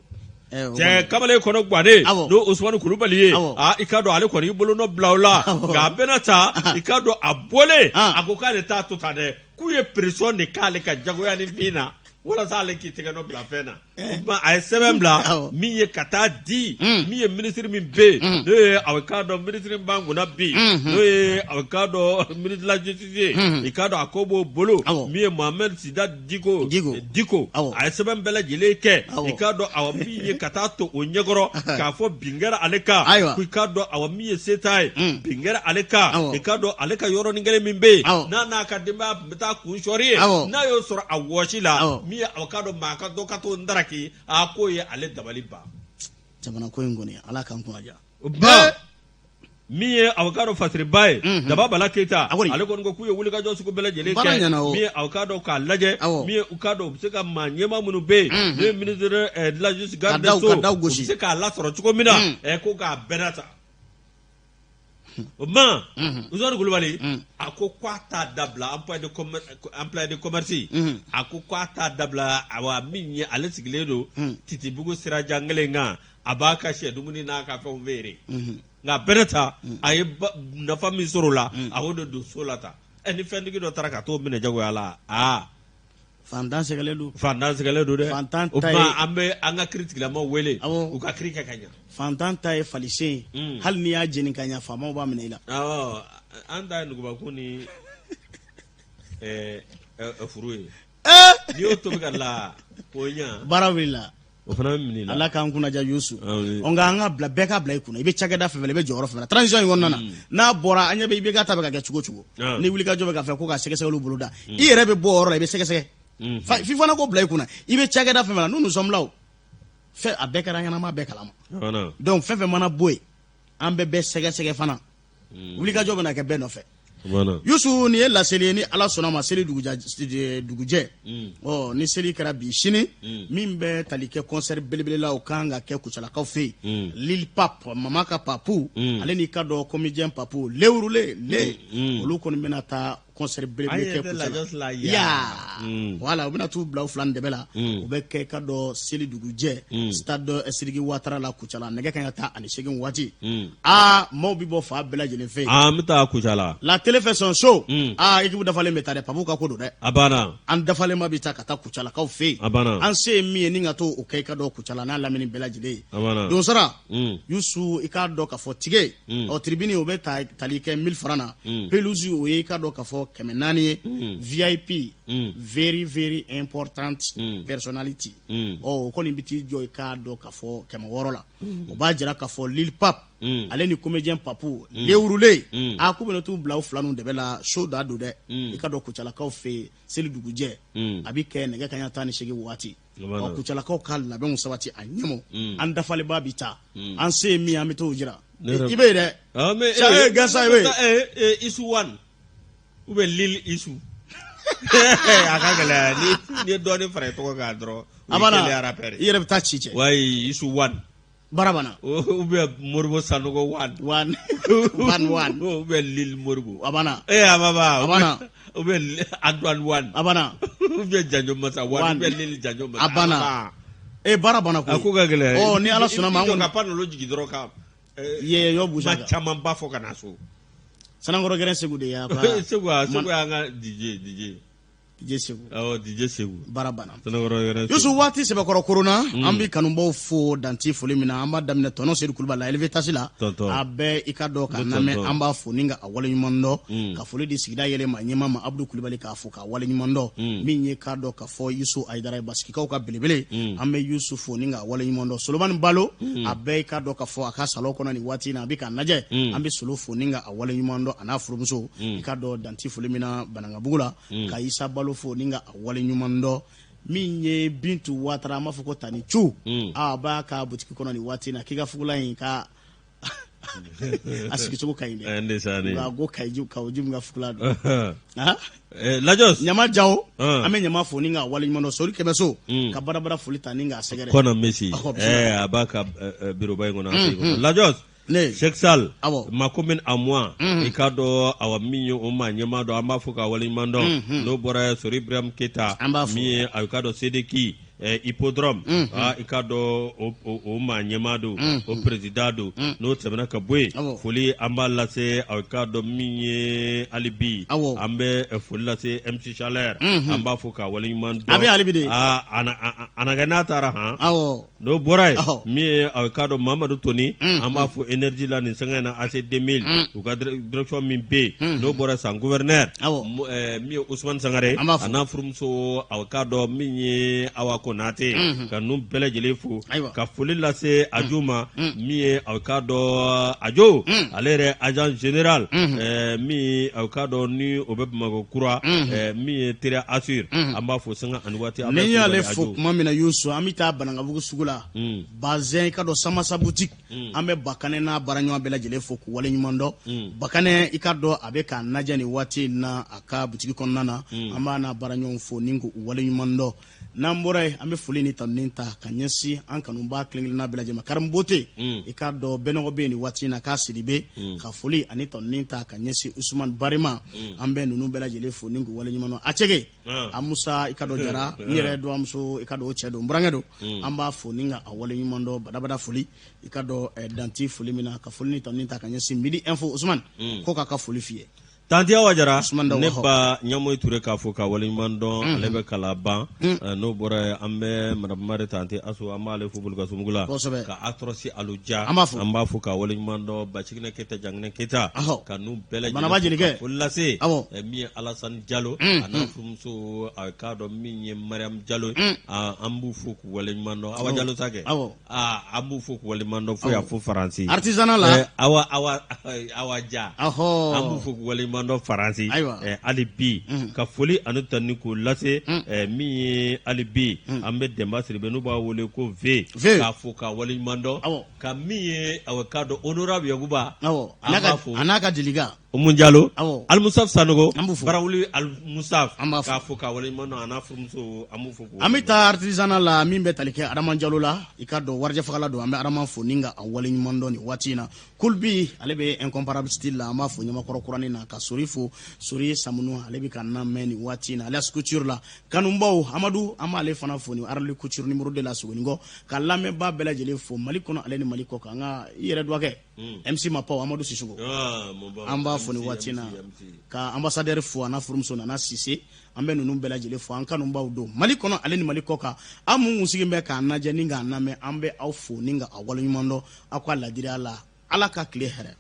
je kamale kono gbade no Ousmane Koulibaly ikado ale ko ni bolo no blaula ga benata ikado abole akoka de ta to tade ku ye pression de kale ka jagoya ni fina wala sale ki tega no bla fena ba ay sebembla mi ye kata di mi ye ministre mi be avocado ministre bangu na bi avocado ministre la justice ikado akobo bolo mi ye Mohamed Sida diko ay sebembla jile ke ikado aw mi ye kata to onyegoro ka fo bingara aleka ikado aw mi ye setai bingara aleka ikado aleka yoro ngere mi be na ka dimba beta ku shori na yo soro awoshila mi avocado maka do kato ndaraki ako ye ale dabali ba jamana ko ngoni ala kan ko aja ba mi ye avocado fasri bay daba bala Keita ale ko ngo kuye wuli ka jo suko bele jele ke mi ye avocado ka laje mi ye avocado se ka manyema munu be le ministre de la justice garde so se ka la soro chuko mina ko ka benata ma Ousmane Koulibaly ako kwata dabla emploi de commerce ako kwata dabla awa minye ale sigledo titi bugo sira jangale nga abaka she dumuni na ka fon vere nga benata ay na fami sorola awodo do solata eni fendi do taraka to mine jago yala fandan segale do de fantan tay ambe anga critique la mo wele u ka critique kanya fantan tay falise hal ni ya jeni kanya fama ba minela anda nugo ba kuni furuye ni o to bigala ponya barawilla o fana minila ala kan kuna ja yusu onga anga bla beka bla ikuna ibe chagada fevele be joro fevele transition wonna na bora anya be ibe gata be ga chugo ni wuli ka jobe ka fe ko ka sege sege lu buluda i yere be boro ibe sege sege fifa na ko bla ikuna ibe chagada fevele nous sommes là fe abeka ranga ma beka lama donc fefe mana boy ambe be sege sege fana wuli ka jobe na ke be no fe yusu ni la seli ni ala sona ma seli duguje ni seli kara bi shini min be talike concert belebele la o kanga ke kuchala ka fe Lil Pap mama ka papu ale ni kado comédien papu lewrule le olu kon menata concert belebele ke kuchala voilà o bena tu bla flan de bela o be ke kado seli duguje stade Sirigi Ouattara la kuchala nege kan ta ani segin wati mo bi bo fa bela jele fe mita kuchala la télé fait son show équipe dafale metade papu ka ko do de abana an dafale ma bita kata kuchala ka fe an se mi ni ngato o kai ka do kuchala na lamini bela jele don sara yusu ikado ka fo tige o tribune o be talike 1000 francs pelusi o ye ka do ka fo kemenani VIP very very important personality ko ni biti joy ka do ka fo kemaworola o ba jira ka fo Lil Pap ale ni comédien papu lewrule ku bena tu bla flanu de bela show da do de ikado kuchala ka fe seli duguje abi ke nege kanya tani shege wati o kuchala ka kala be musabati anyemo an dafale babita an se mi amito jira ibe de mais gasa we isu one ube Lil isu akagala ni doni fare to ga dro abana yere bta chiche wai isu one barabana ube Morbo Sanogo one ube Lil Morbo abana abana ube Adwan one abana ube Janjo Masa one ube Lil Janjo Masa abana bara bana ko ko ga gele ni ala suna ma ko ka panolo jigi doro ka ye yo buja ma chama ba fo kana so sanangoro geren segu de ya ba segu nga DJ Segu DJ Segu barabana Yusu wati sebe koro corona ambi kanumbo fo danti foli mina amba damne tono sedu kulba la elevatasi la abe ikado kaname amba fo ninga awale nyumondo ka foli di sigida yele ma nyema ma Abdou Kulibali ka fo ka awale nyumondo minye kado ka fo Yusu Aidara baski ka belebele ambe Yusu fo ninga awale nyumondo Solomon Balo abe ikado ka fo aka salo kona ni wati na abika naje ambe solo fo ninga awale nyumondo ana furumso ikado danti foli mina bananga bugula ka Isa Balo fo ninga awale nyumando minye Bintu Watara mafuko tani chu ba ka butiki kono ni wati na kiga fugula yin ka asiki chuko kainde ndesani ga go kaiju ka ujum ga fugula do Lajos nyama jawo ame nyama fo ninga awale nyumando sori kebeso ka barabara fulita ninga segere kono Messi abaka biro bayngo na Lajos Sheikh Sal makomen amwa ikado awaminyo oma nyamado amafuka walimando no bora sori Ibrahim Keita mi akado Sedeki hippodrome ikado oma nyamado o presidado no temana kabwe foli amba lase akado minye alibi ambe foli lase MC Chaler amba fuka walimando abi alibide anagana tara no bora mi akado Mamadou Tony amba fu energy la ni sangana AC 2000 u ka direction min be no bora san gouverneur mi Ousmane Sangare ana furumso akado minye awako nate ka num bele jelefu ka foli lase ajuma mi akado ajo alere agent général mi akado ni obebmago kura mi tere assure amba fo sanga anwati amba ne yale fo mamina Yusu amita bananga bugu sugula bazen kado Samasa boutique ambe bakane na baranyo bela jelefu ku wale nyumondo bakane ikado abeka najani wati na aka boutique konnana amba na baranyo fo ningu wale nyumondo nambore ambe fuli ni taninta kanyesi an kanumba klingli na bela jema karambote ikado benogo be ni wati na ka sidibe ka fuli ani taninta kanyesi Usman Barima ambe nunu bela jelefu ningu wale nyumondo achege amusa ikado jara nyere do amso ikado chedo mbrangedo amba fo ninga awale nyumondo badabada fuli ikado danti fuli mina ka fuli ni taninta kanyesi midi info Usman ko ka fuli fie Tantia wajara neba nyamoy ture ka fo ka walimando lebe kala ban no bora ambe madamare tanti asu amale fubul ka sumugula ka atrosi aluja amba fo ka walimando bachikne keta jangne keta ka nu bele fulase mi Alassane Diallo ana fumso ka do mi Mariam Diallo ambu fo ku walimando awa Diallo sake ambu fo ku walimando fo ya fo faransi artisanal la awa ja ambu fo ku walimando faransi alibi ka foli anu tani ko lase mi alibi ambe demba sirbe no ba wole ko v ka fo ka wali mando ka mi awakado honorable yaguba anaka diliga Omunjalo Al Musaf Sanogo Barawuli Al Musaf ka fo ka wali mando ana fumso amu fo ko amita artisanal la mimbe talike Adamanjalo la ikado warje fakala do ambe Adama fo ninga wali mando ni watina kulbi alebe incomparable style la ma fo nyama korokurani na ka suri samunu alebi kanna meni watina alias couture la kanumbaw Amadou amale fana fo ni arli couture numéro de la segoningo kalame ba bela jele fo malikono aleni maliko kanga yere doake MC Mapaw Amadou Sisugo amba fo ni watina ka ambassadeur fo ana furumso na Sise ambe nunu bela jele fo an kanumbaw do malikono aleni maliko ka amu usigimbe ka naje ninga name ambe au fo ninga awalo nyumondo akwa ladira la ala ka kle here